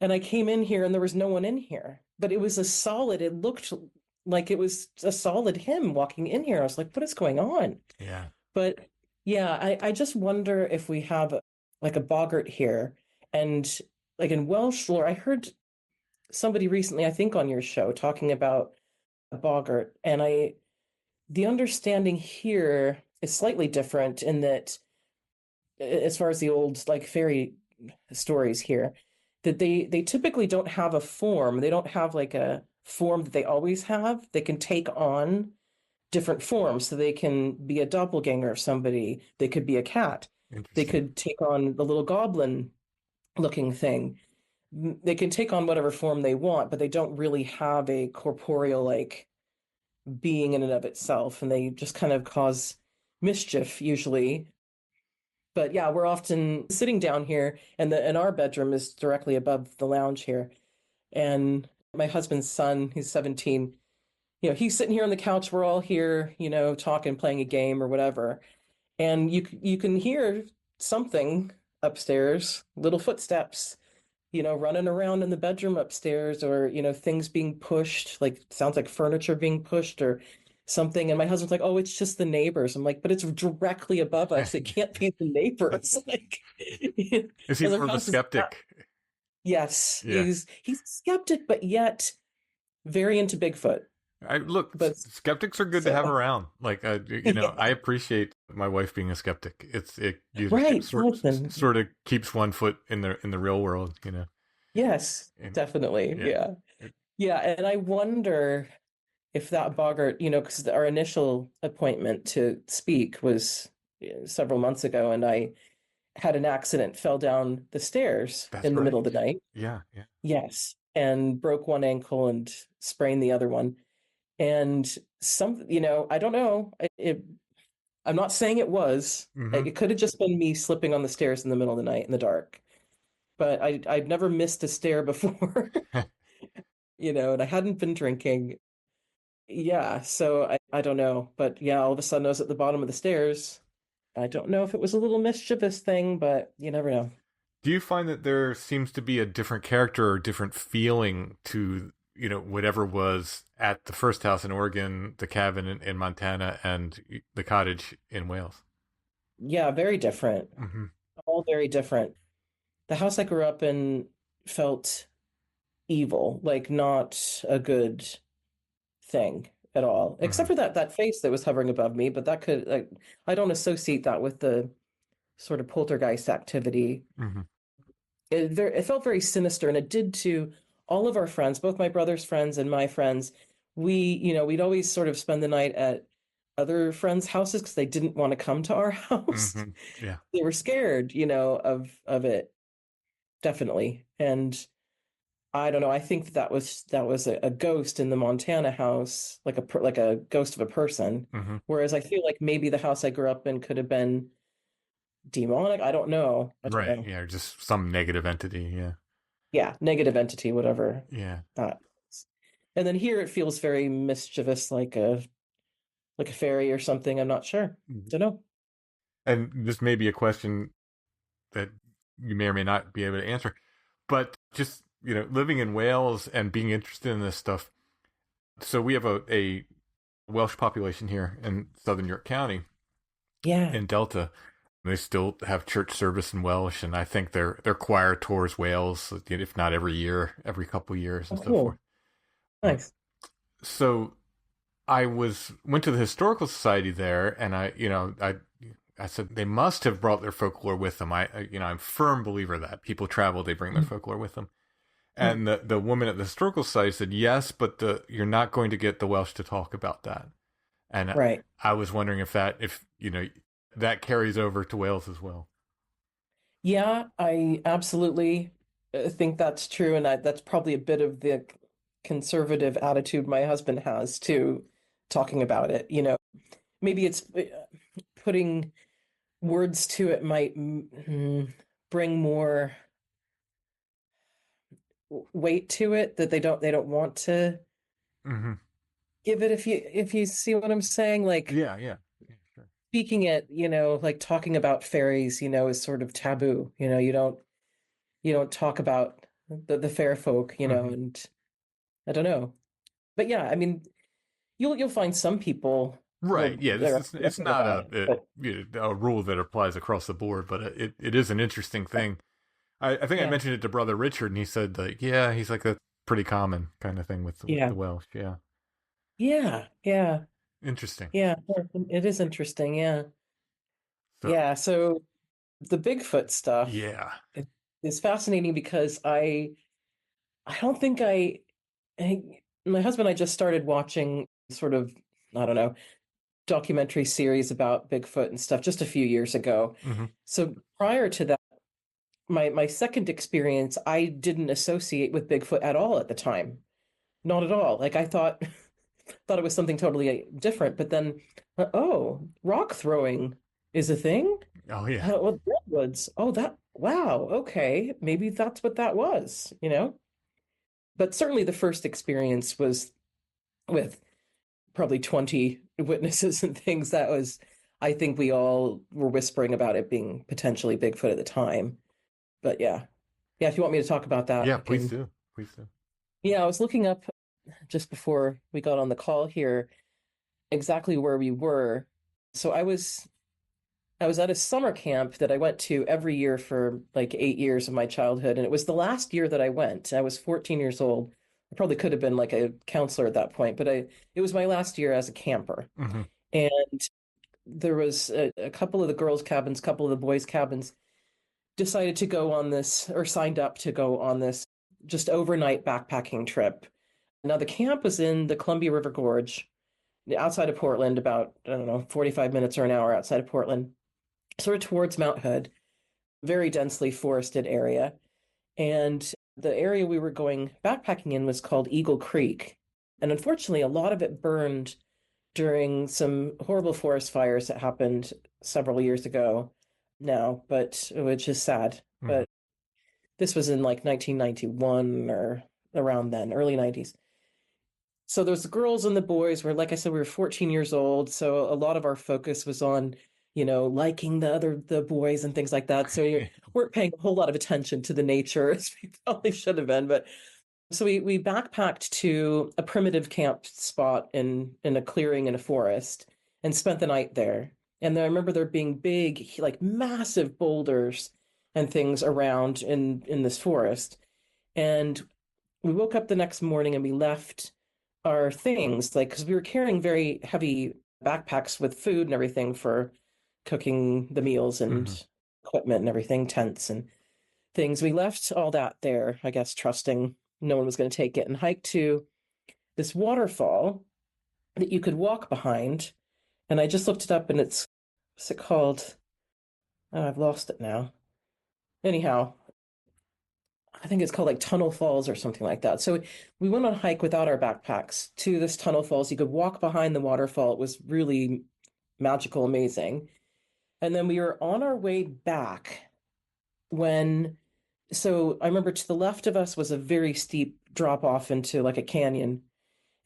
And I came in here and there was no one in here. But it was a solid, it looked like it was a solid him walking in here. I was like, what is going on? Yeah. But yeah, I just wonder if we have like a boggart here. And like in Welsh lore, I heard somebody recently, I think on your show, talking about a boggart. And the understanding here is slightly different in that as far as the old like fairy stories here, that they typically don't have a form. They don't have like a form that they always have. They can take on different forms. So they can be a doppelganger of somebody. They could be a cat. They Interesting. could take on the little goblin looking thing. They can take on whatever form they want, but they don't really have a corporeal like being in and of itself. And they just kind of cause mischief usually. But yeah, we're often sitting down here, and our bedroom is directly above the lounge here. And my husband's son, he's 17, he's sitting here on the couch. We're all here, talking, playing a game or whatever. And you can hear something upstairs, little footsteps, running around in the bedroom upstairs, or, things being pushed, like sounds like furniture being pushed or something. And my husband's like, oh, it's just the neighbors. I'm like, but it's directly above us. It can't be the neighbors. Like, Is he because our more of a house is not, skeptic? yes, Yeah. he's a skeptic, but yet very into Bigfoot. I look, But skeptics are good to so, have around. Like, I appreciate my wife being a skeptic. It right, listen, sort of keeps one foot in the real world. yes, And definitely. yeah. Yeah. Yeah. And I wonder if that boggart, because our initial appointment to speak was several months ago, and I had an accident, fell down the stairs That's in the middle right. of the night. Yeah. Yeah. Yes. And broke one ankle and sprained the other one. And I don't know. I'm not saying it was. Hmm. It could have just been me slipping on the stairs in the middle of the night in the dark. But I'd never missed a stair before, and I hadn't been drinking. Yeah, so I don't know. But yeah, all of a sudden I was at the bottom of the stairs. I don't know if it was a little mischievous thing, but you never know. Do you find that there seems to be a different character or different feeling to, whatever was at the first house in Oregon, the cabin in Montana, and the cottage in Wales? Yeah, very different. Hmm. All very different. The house I grew up in felt evil, like not a good thing at all, except Hmm. for that face that was hovering above me. But that could, like, I don't associate that with the sort of poltergeist activity. Hmm. It felt very sinister, and it did to all of our friends, both my brother's friends and my friends. We'd always sort of spend the night at other friends' houses because they didn't want to come to our house. Hmm. Yeah. They were scared, of it, definitely. And I don't know. I think that was a ghost in the Montana house, like a ghost of a person. Hmm. Whereas I feel like maybe the house I grew up in could have been demonic. I don't know. I don't Right. know. Yeah. Just some negative entity. Yeah. Yeah, negative entity, whatever Yeah. that is. And then here it feels very mischievous, like a fairy or something. I'm not sure. Mhm. Don't know. And this may be a question that you may or may not be able to answer, but just, living in Wales and being interested in this stuff. So we have a Welsh population here in southern York County Yeah. in Delta. They still have church service in Welsh, and I think their choir tours Wales, if not every year, every couple of years, Oh, and so forth. cool. Nice. So I went to the historical society there, and I said they must have brought their folklore with them. I'm a firm believer that people travel, they bring their folklore with them. Mhm. And the woman at the historical society said yes, but you're not going to get the Welsh to talk about that. And Right. I was wondering if that carries over to Wales as well. Yeah, I absolutely think that's true, and that's probably a bit of the conservative attitude my husband has to talking about it. Maybe it's putting words to it might bring more weight to it that they don't want to Mm-hmm. give it, if you see what I'm saying. Like Yeah, yeah, yeah, sure. speaking it, like talking about fairies, is sort of taboo. You don't talk about the fair folk, Mm-hmm. and I don't know. But yeah, I mean, you'll find some people Right. will Yeah. This they're is it's upset not about it, but a rule that applies across the board, but it is an interesting thing. I think I yeah, mentioned it to Brother Richard, and he said like, yeah, he's like that's pretty common kind of thing with yeah, the Welsh. Yeah. yeah, yeah, Interesting. yeah. It is interesting. Yeah, So yeah. So the Bigfoot stuff yeah. i- is fascinating because I don't think my husband and I just started watching sort of, I don't know, documentary series about Bigfoot and stuff just a few years ago. Mm-hmm. So prior to that, my second experience, I didn't associate with Bigfoot at all at the time. Not at all. Like I thought it was something totally different, but then oh, rock throwing is a thing? Oh yeah. Well, redwoods. Oh, that wow, okay. Maybe that's what that was. But certainly the first experience was with probably 20 witnesses and things. That was, I think we all were whispering about it being potentially Bigfoot at the time. But yeah. Yeah, if you want me to talk about that, Yeah. I Please can. do. Please do. Yeah, I was looking up just before we got on the call here exactly where we were. So I was at a summer camp that I went to every year for like 8 years of my childhood, and it was the last year that I went. I was 14 years old. I probably could have been like a counselor at that point, but it was my last year as a camper. Mm-hmm. And there was a couple of the girls' cabins, couple of the boys' cabins decided to go on this, or signed up to go on this just overnight backpacking trip. Now the camp was in the Columbia River Gorge, outside of Portland, about, I don't know, 45 minutes or an hour outside of Portland, sort of towards Mount Hood, very densely forested area. And the area we were going backpacking in was called Eagle Creek. And unfortunately, a lot of it burned during some horrible forest fires that happened several years ago now, but which is sad. Mm-hmm. But this was in like 1991 or around then, early 90s. So there's the girls and the boys where, like I said, we were 14 years old. So a lot of our focus was on, liking the boys and things like that. So we weren't paying a whole lot of attention to the nature as we probably should have been. But so we backpacked to a primitive camp spot in a clearing in a forest and spent the night there. And then I remember there being big, like massive boulders and things around in this forest. And we woke up the next morning and we left our things, like, because we were carrying very heavy backpacks with food and everything for cooking the meals Mm-hmm. and equipment and everything, tents and things. We left all that there, I guess, trusting no one was going to take it, and hiked to this waterfall that you could walk behind. And I just looked it up, and what's it called? Oh, I've lost it now. Anyhow, I think it's called like Tunnel Falls or something like that. So we went on a hike without our backpacks to this Tunnel Falls. You could walk behind the waterfall. It was really magical, amazing. And then we were on our way back when, so I remember to the left of us was a very steep drop off into like a canyon.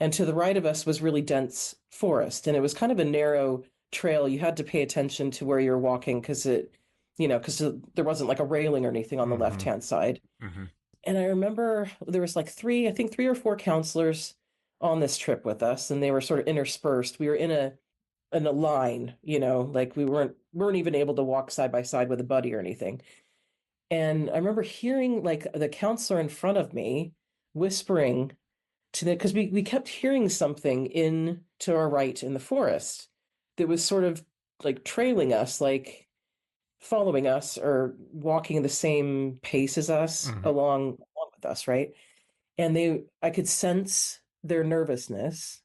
And to the right of us was really dense forest. And it was kind of a narrow trail. You had to pay attention to where you're walking because there wasn't like a railing or anything on the Mm-hmm. left-hand side. Mm-hmm. And I remember there was like I think three or four counselors on this trip with us, and they were sort of interspersed. We were in a line, like we weren't even able to walk side by side with a buddy or anything. And I remember hearing like the counselor in front of me whispering to the, because we kept hearing something in to our right in the forest that was sort of like trailing us, like following us or walking the same pace as us Mm-hmm. along with us, right? And I could sense their nervousness,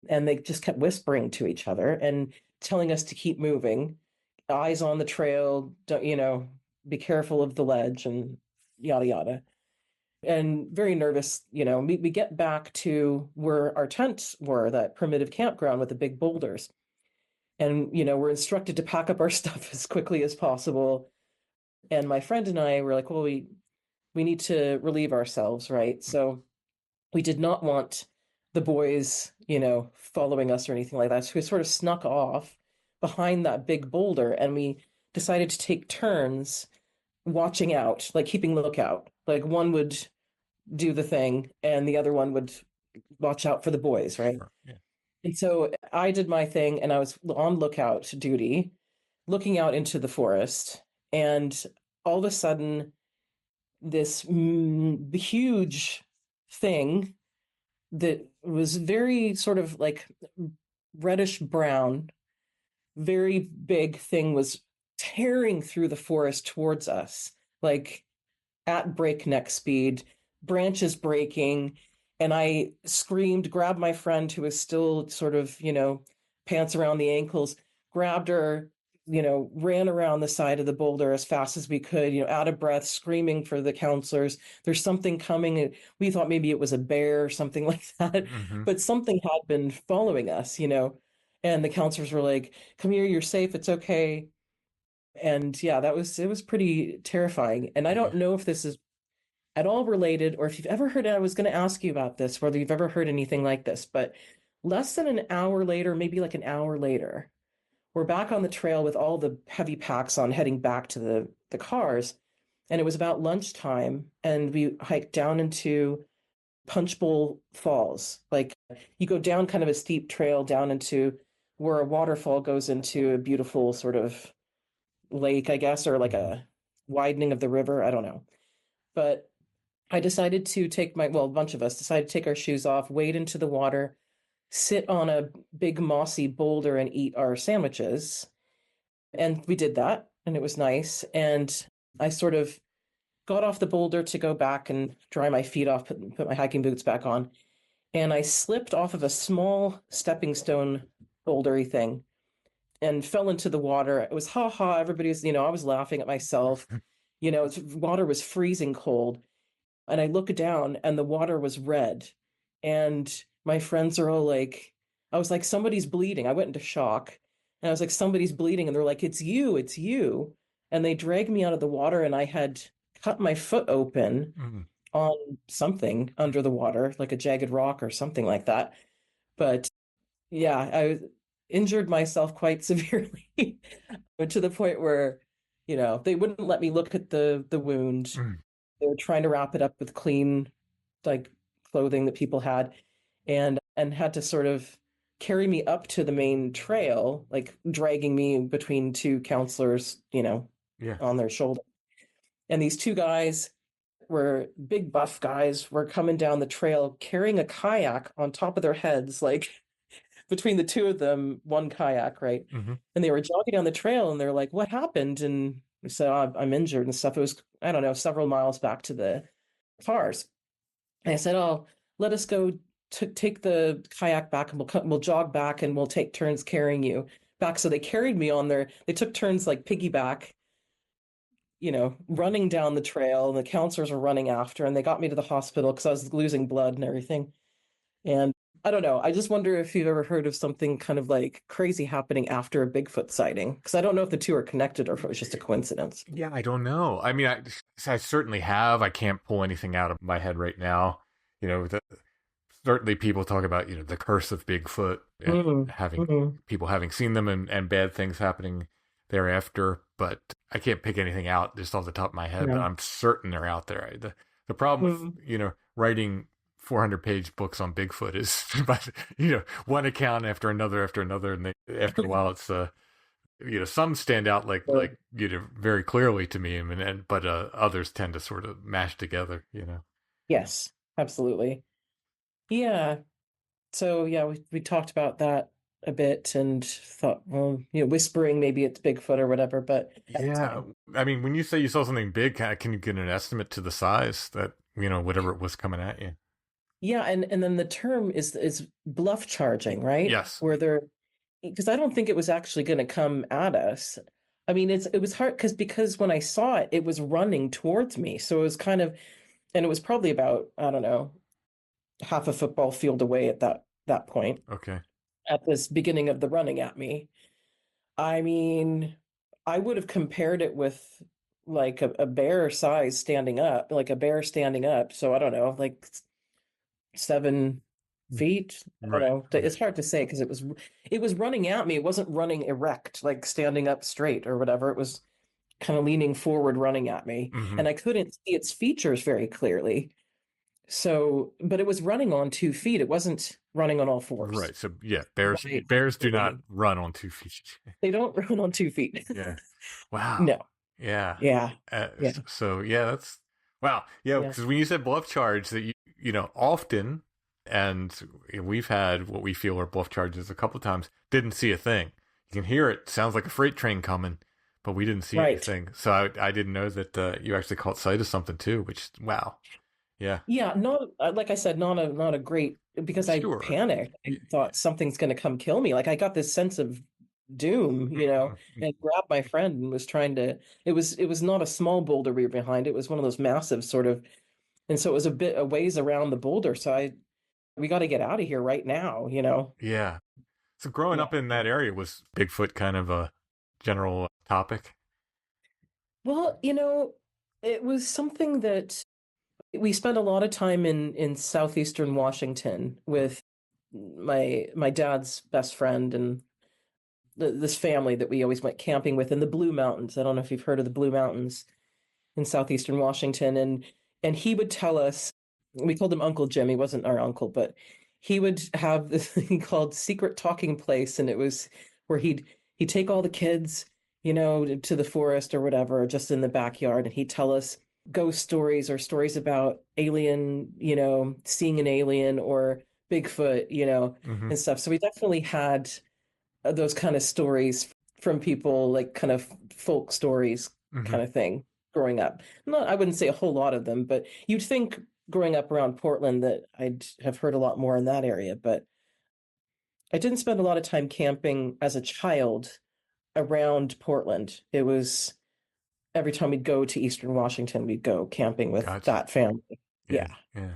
and they just kept whispering to each other and telling us to keep moving. eyes on the trail, don't, be careful of the ledge and yada yada. And very nervous, we get back to where our tents were, that primitive campground with the big boulders. And, we're instructed to pack up our stuff as quickly as possible. And my friend and I were like, well, we need to relieve ourselves, right? So we did not want the boys, following us or anything like that. So we sort of snuck off behind that big boulder, and we decided to take turns watching out, like keeping lookout. Like one would do the thing and the other one would watch out for the boys, right? Sure. Yeah. And so I did my thing and I was on lookout duty, looking out into the forest. And all of a sudden, this huge thing that was very sort of like reddish brown, very big thing was tearing through the forest towards us, like at breakneck speed, branches breaking. And I screamed, grabbed my friend who was still sort of, pants around the ankles, grabbed her, ran around the side of the boulder as fast as we could, out of breath, screaming for the counselors. There's something coming. We thought maybe it was a bear or something like that, Mm-hmm. but something had been following us, and the counselors were like, come here, you're safe, it's okay. And yeah, it was pretty terrifying. And I Yeah. don't know if this is at all related or if you've ever heard, I was going to ask you about this, whether you've ever heard anything like this, but less than an hour later, maybe like an hour later, we're back on the trail with all the heavy packs on, heading back to the cars. And it was about lunchtime, and we hiked down into Punchbowl Falls. Like, you go down kind of a steep trail down into where a waterfall goes into a beautiful sort of lake, I guess, or like Mm-hmm. a widening of the river. I don't know. But I decided to a bunch of us decided to take our shoes off, wade into the water, sit on a big mossy boulder and eat our sandwiches. And we did that, and it was nice. And I sort of got off the boulder to go back and dry my feet off, put my hiking boots back on. And I slipped off of a small stepping stone bouldery thing and fell into the water. It was ha ha. Everybody was, I was laughing at myself. Water was freezing cold. And I look down and the water was red. And my friends are all like, I was like, somebody's bleeding. I went into shock. And I was like, somebody's bleeding. And they're like, it's you, it's you. And they dragged me out of the water, and I had cut my foot open Mm-hmm. on something under the water, like a jagged rock or something like that. But yeah, I injured myself quite severely, but to the point where, they wouldn't let me look at the wound. Mm-hmm. They were trying to wrap it up with clean, like, clothing that people had, and had to sort of carry me up to the main trail, like dragging me between two counselors, Yeah. on their shoulder. And these two guys were big buff guys, were coming down the trail carrying a kayak on top of their heads, like between the two of them, one kayak, right? Mm-hmm. And they were jogging down the trail, and they're like, what happened? And we said, oh, I'm injured and stuff. It was, I don't know, several miles back to the cars. And I said, oh, let us go take the kayak back, and we'll jog back, and we'll take turns carrying you back. So they carried me they took turns like piggyback, running down the trail, and the counselors were running after, and they got me to the hospital because I was losing blood and everything. And I don't know. I just wonder if you've ever heard of something kind of like crazy happening after a Bigfoot sighting, because I don't know if the two are connected or if it was just a coincidence. Yeah, I don't know. I mean, I certainly have. I can't pull anything out of my head right now. Certainly people talk about, the curse of Bigfoot and having Mm-hmm. people having seen them and bad things happening thereafter. But I can't pick anything out just off the top of my head. But Yeah. I'm certain they're out there. The problem Mm-hmm. with, writing 400-page books on Bigfoot is, one account after another, and after a while it's some stand out like very clearly to me, but others tend to sort of mash together. Yes, absolutely. Yeah. So yeah, we talked about that a bit and thought, well, whispering maybe it's Bigfoot or whatever, but at the Yeah, time. I mean, when you say you saw something big, can you get an estimate to the size that whatever it was coming at you? Yeah, and then the term is bluff charging, right? Yes. Where they're, because I don't think it was actually going to come at us. I mean, it was hard because when I saw it, it was running towards me. So it was kind of, and it was probably about, I don't know, half a football field away at that point, Okay. at this beginning of the running at me. I mean, I would have compared it with like a bear size standing up, like a bear standing up. So I don't know, like 7 feet. I don't Right. know. It's hard to say because it was running at me. It wasn't running erect, like standing up straight or whatever. It was kind of leaning forward, running at me, Hmm. and I couldn't see its features very clearly. So, but it was running on 2 feet. It wasn't running on all fours. Right. So yeah, bears Right. bears do not run on 2 feet. They don't run on 2 feet. Yeah. Wow. No. Yeah. Yeah. Yeah. So yeah, that's wow. Yeah, Yeah. because when you said bluff charge, that often, and we've had what we feel are bluff charges a couple of times, didn't see a thing. You can hear it. Sounds like a freight train coming, but we didn't see Right. anything. So I didn't know that you actually caught sight of something too. Which wow. Yeah. Yeah. Not like I said, not a great because I Sure. panicked. I thought something's going to come kill me. Like I got this sense of doom, and grabbed my friend and was trying to. It was not a small boulder we were behind. It was one of those massive sort of, and so it was a ways around the boulder. So we got to get out of here right now. Yeah. So growing Yeah. up in that area, was Bigfoot kind of a general topic? Well, it was something that we spent a lot of time in southeastern Washington with my dad's best friend and this family that we always went camping with in the Blue Mountains. I don't know if you've heard of the Blue Mountains in southeastern Washington, and he would tell us, we called him Uncle Jim. He wasn't our uncle, but he would have this thing called Secret Talking Place, and it was where he'd take all the kids, to the forest or whatever, just in the backyard, and he'd tell us ghost stories or stories about alien, seeing an alien or Bigfoot, Hmm. and stuff. So we definitely had those kind of stories from people, like kind of folk stories Hmm. kind of thing growing up. Not, I wouldn't say a whole lot of them, but you'd think growing up around Portland that I'd have heard a lot more in that area. But I didn't spend a lot of time camping as a child around Portland. It was every time we'd go to Eastern Washington, we'd go camping with Gotcha. that family. Yeah. Yeah. Yeah.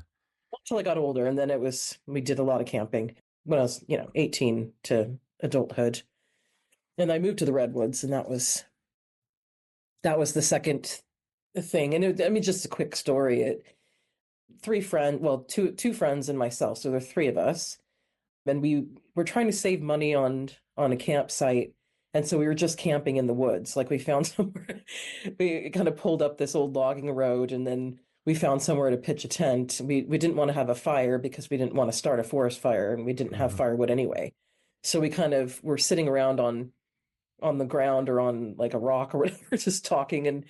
Until I got older. And then we did a lot of camping when I was, 18 to adulthood. And I moved to the Redwoods, and that was the second thing. And I mean, just a quick story. Two friends and myself, so there are three of us, and we were trying to save money on a campsite, and so we were just camping in the woods. Like we found somewhere, we kind of pulled up this old logging road, and then we found somewhere to pitch a tent. We didn't want to have a fire because we didn't want to start a forest fire, and we didn't have Hmm. firewood anyway. So we kind of were sitting around on the ground or on like a rock or whatever, just talking. And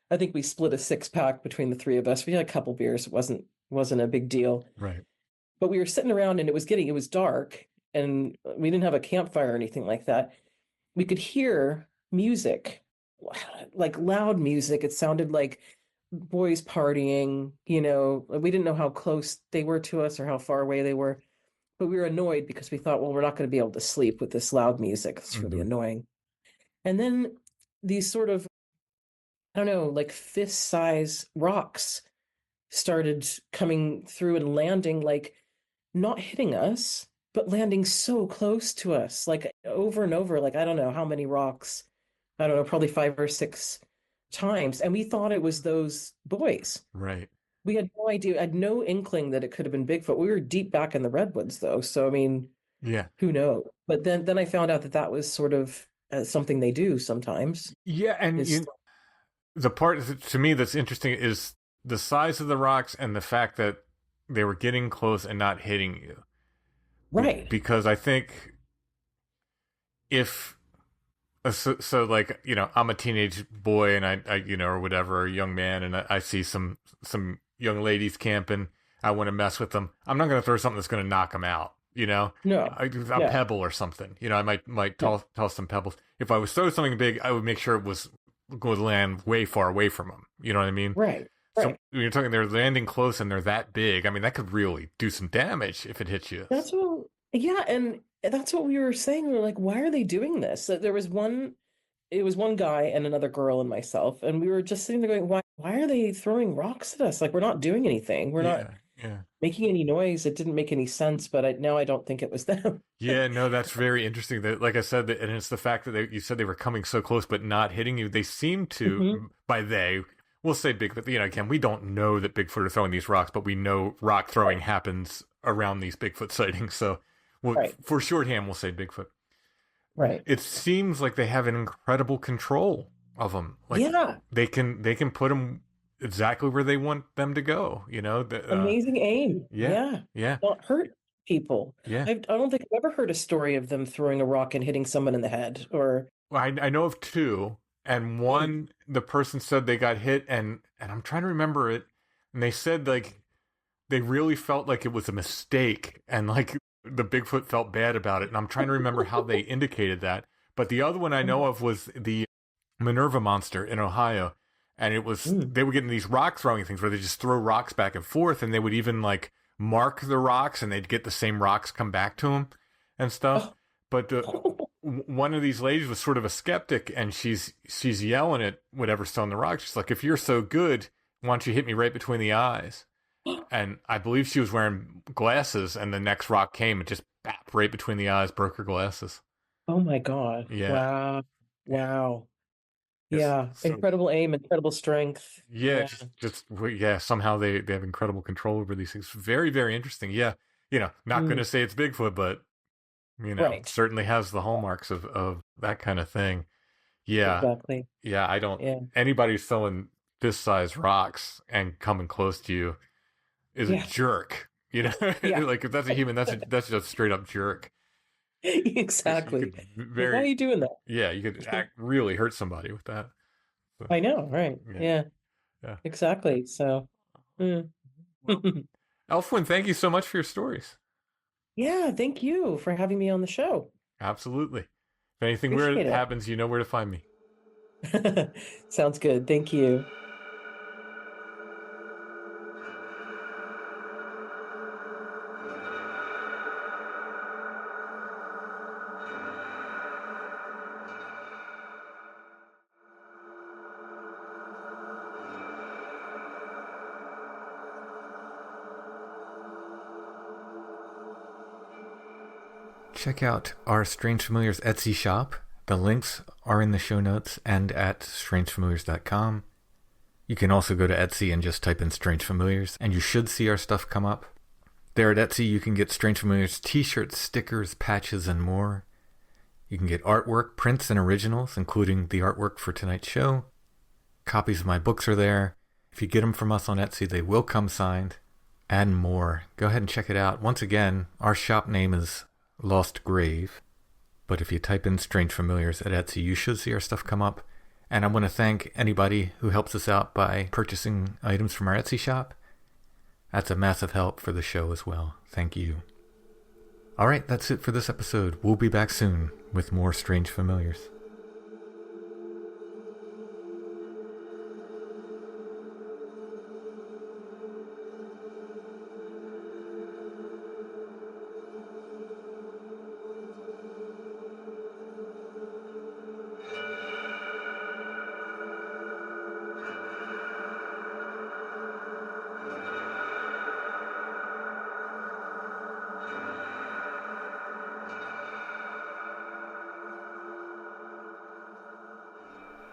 I think we split a 6-pack between the three of us. We had a couple beers. It wasn't a big deal. Right. But we were sitting around and it was dark and we didn't have a campfire or anything like that. We could hear music, like loud music. It sounded like boys partying, we didn't know how close they were to us or how far away they were. But we were annoyed because we thought, well, we're not going to be able to sleep with this loud music. It's really Hmm. annoying. And then these sort of, I don't know, like fist size rocks started coming through and landing, like not hitting us, but landing so close to us, like over and over, like I don't know how many rocks, I don't know, probably 5 or 6 times. And we thought it was those boys. Right. We had no idea, I had no inkling that it could have been Bigfoot. We were deep back in the redwoods though. So, I mean, Yeah. who knows? But then I found out that was sort of something they do sometimes Yeah. And is the part to me that's interesting is the size of the rocks and the fact that they were getting close and not hitting you. right. Because I think if so like I'm a teenage boy and I or whatever, a young man, and I see some young ladies camping, I want to mess with them. I'm not going to throw something that's going to knock them out. No. A Yeah. pebble or something. I might Yeah. toss some pebbles. If I was throwing something big, I would make sure it was going to land way far away from them. You know what I mean? Right. So Right. when you're talking, they're landing close and they're that big. I mean, that could really do some damage if it hits you. That's what, yeah, and that's what we were saying. We were like, why are they doing this? There was one it was one guy and another girl and myself, and we were just sitting there going, why are they throwing rocks at us? Like we're not doing anything. We're not Yeah, yeah. making any noise. It didn't make any sense, but now I don't think it was them. Yeah, no, that's very interesting. That, like I said, that, and it's the fact that you said they were coming so close but not hitting you. They seem Hmm. to, by they, we'll say Bigfoot. You know, again, we don't know that Bigfoot are throwing these rocks, but we know rock throwing Right. happens around these Bigfoot sightings. So, Right. for shorthand, we'll say Bigfoot. Right. It seems like they have an incredible control of them. Like Yeah. they can put them exactly where they want them to go. You know, Amazing aim. yeah, Yeah. yeah, Not hurt people. yeah. I don't think I've ever heard a story of them throwing a rock and hitting someone in the head or. Well, I know of two, and Mm. one the person said they got hit, and I'm trying to remember it, and they said like they really felt like it was a mistake, and like the Bigfoot felt bad about it, and I'm trying to remember how they indicated that. But the other one I know of was the Minerva monster in Ohio, and it was Mm. they were getting these rock throwing things where they just throw rocks back and forth, and they would even like mark the rocks, and they'd get the same rocks come back to them and stuff. But one of these ladies was sort of a skeptic, and she's yelling at whatever's throwing the rock. She's like, "If you're so good, why don't you hit me right between the eyes?" And I believe she was wearing glasses, and the next rock came and just bap right between the eyes, broke her glasses. Oh my God. Yeah, Wow. yeah. Wow. Yes. Yeah. So Incredible aim, incredible strength. yeah, Yeah. just yeah. Somehow they have incredible control over these things. Very very interesting. Yeah, not going Mm. to say it's Bigfoot, but Right. certainly has the hallmarks of that kind of thing. Yeah, Exactly. yeah. I don't. Yeah. Anybody who's throwing this size rocks and coming close to you is a Yeah. jerk. Yeah. Like if that's a human, that's just a straight up jerk. 'Cause you Exactly. could Why are very you doing that? yeah, you could really hurt somebody with that. So, I know, right. yeah, Yeah, yeah. exactly. So, mm. Well, Elfwyn, thank you so much for your stories. Yeah, thank you for having me on the show. Absolutely. If anything weird Appreciate happens, you know where to find me. it. Sounds good. Thank you. Check out our Strange Familiars Etsy shop. The links are in the show notes and at strangefamiliars.com. You can also go to Etsy and just type in Strange Familiars, and you should see our stuff come up. There at Etsy, you can get Strange Familiars t-shirts, stickers, patches, and more. You can get artwork, prints, and originals, including the artwork for tonight's show. Copies of my books are there. If you get them from us on Etsy, they will come signed, and more. Go ahead and check it out. Once again, our shop name is Lost Grave, but if you type in Strange Familiars at Etsy, you should see our stuff come up. And I want to thank anybody who helps us out by purchasing items from our Etsy shop. That's a massive help for the show as well. Thank you. All right, that's it for this episode. We'll be back soon with more Strange Familiars.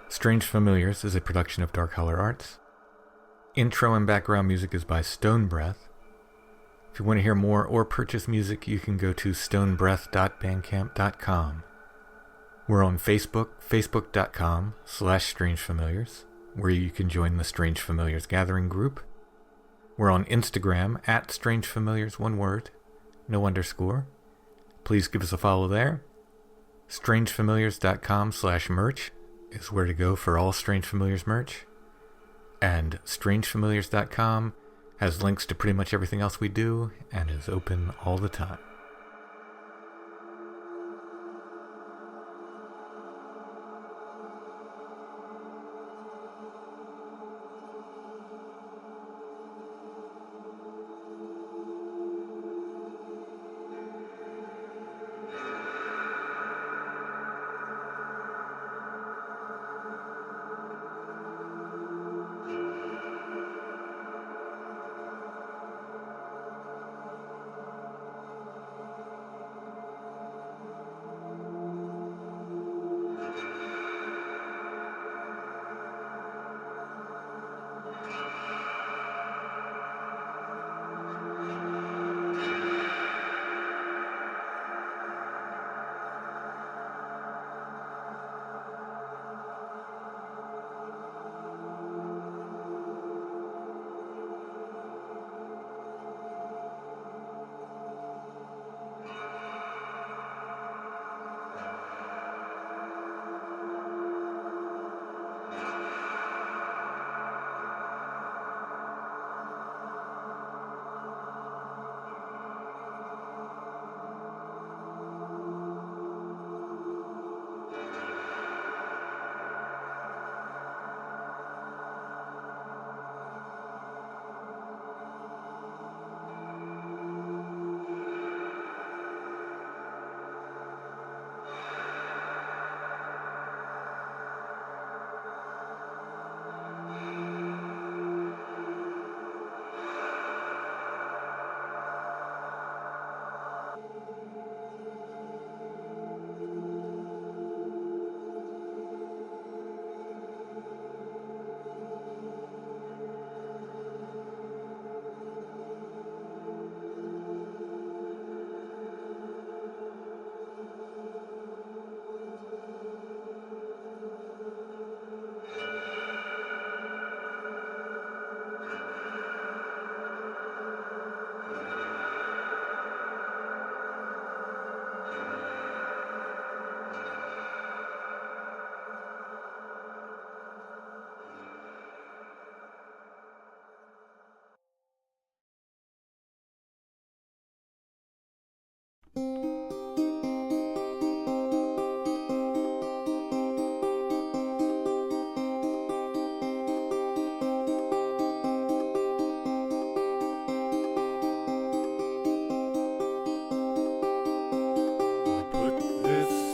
Strange Familiars is a production of Dark Holler Arts. Intro and background music is by Stone Breath. If you want to hear more or purchase music, you can go to stonebreath.bandcamp.com. We're on Facebook, facebook.com/strangefamiliars, where you can join the Strange Familiars Gathering group. We're on Instagram at Strange Familiars, one word, no underscore. Please give us a follow there. strangefamiliars.com/merch is where to go for all Strange Familiars merch. And strangefamiliars.com has links to pretty much everything else we do and is open all the time.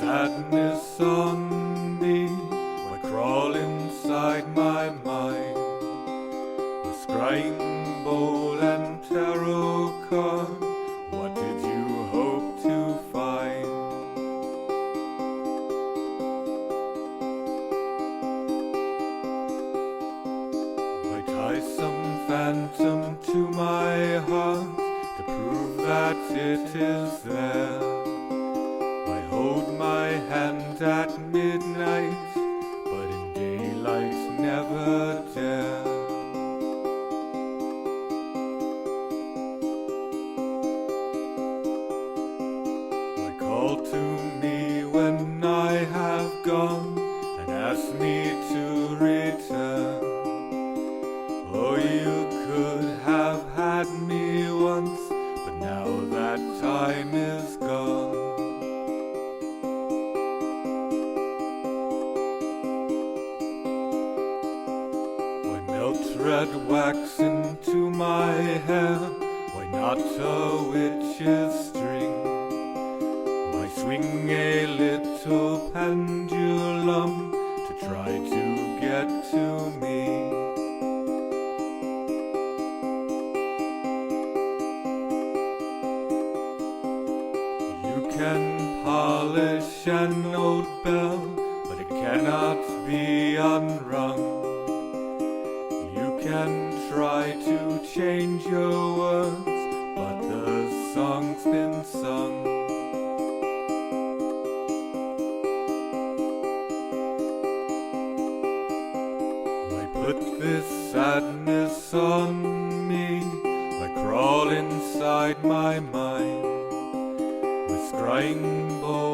Sadness on me, why crawl inside my mind? The scrying bowl and tarot card, what did you hope to find? Why tie some phantom to my heart to prove that it is there? Hold my hand at midnight, but in daylight never dare. Why call to me when I have gone and ask me to return? Oh, you could have had me once, but now that time is gone. Red wax into my hair, why not a witch's string? Why swing a little pendulum to try to get to me? You can polish an old bell, but it cannot be unrung. Can try to change your words, but the song's been sung. Why put this sadness on me? Why crawl inside my mind with scrying bowl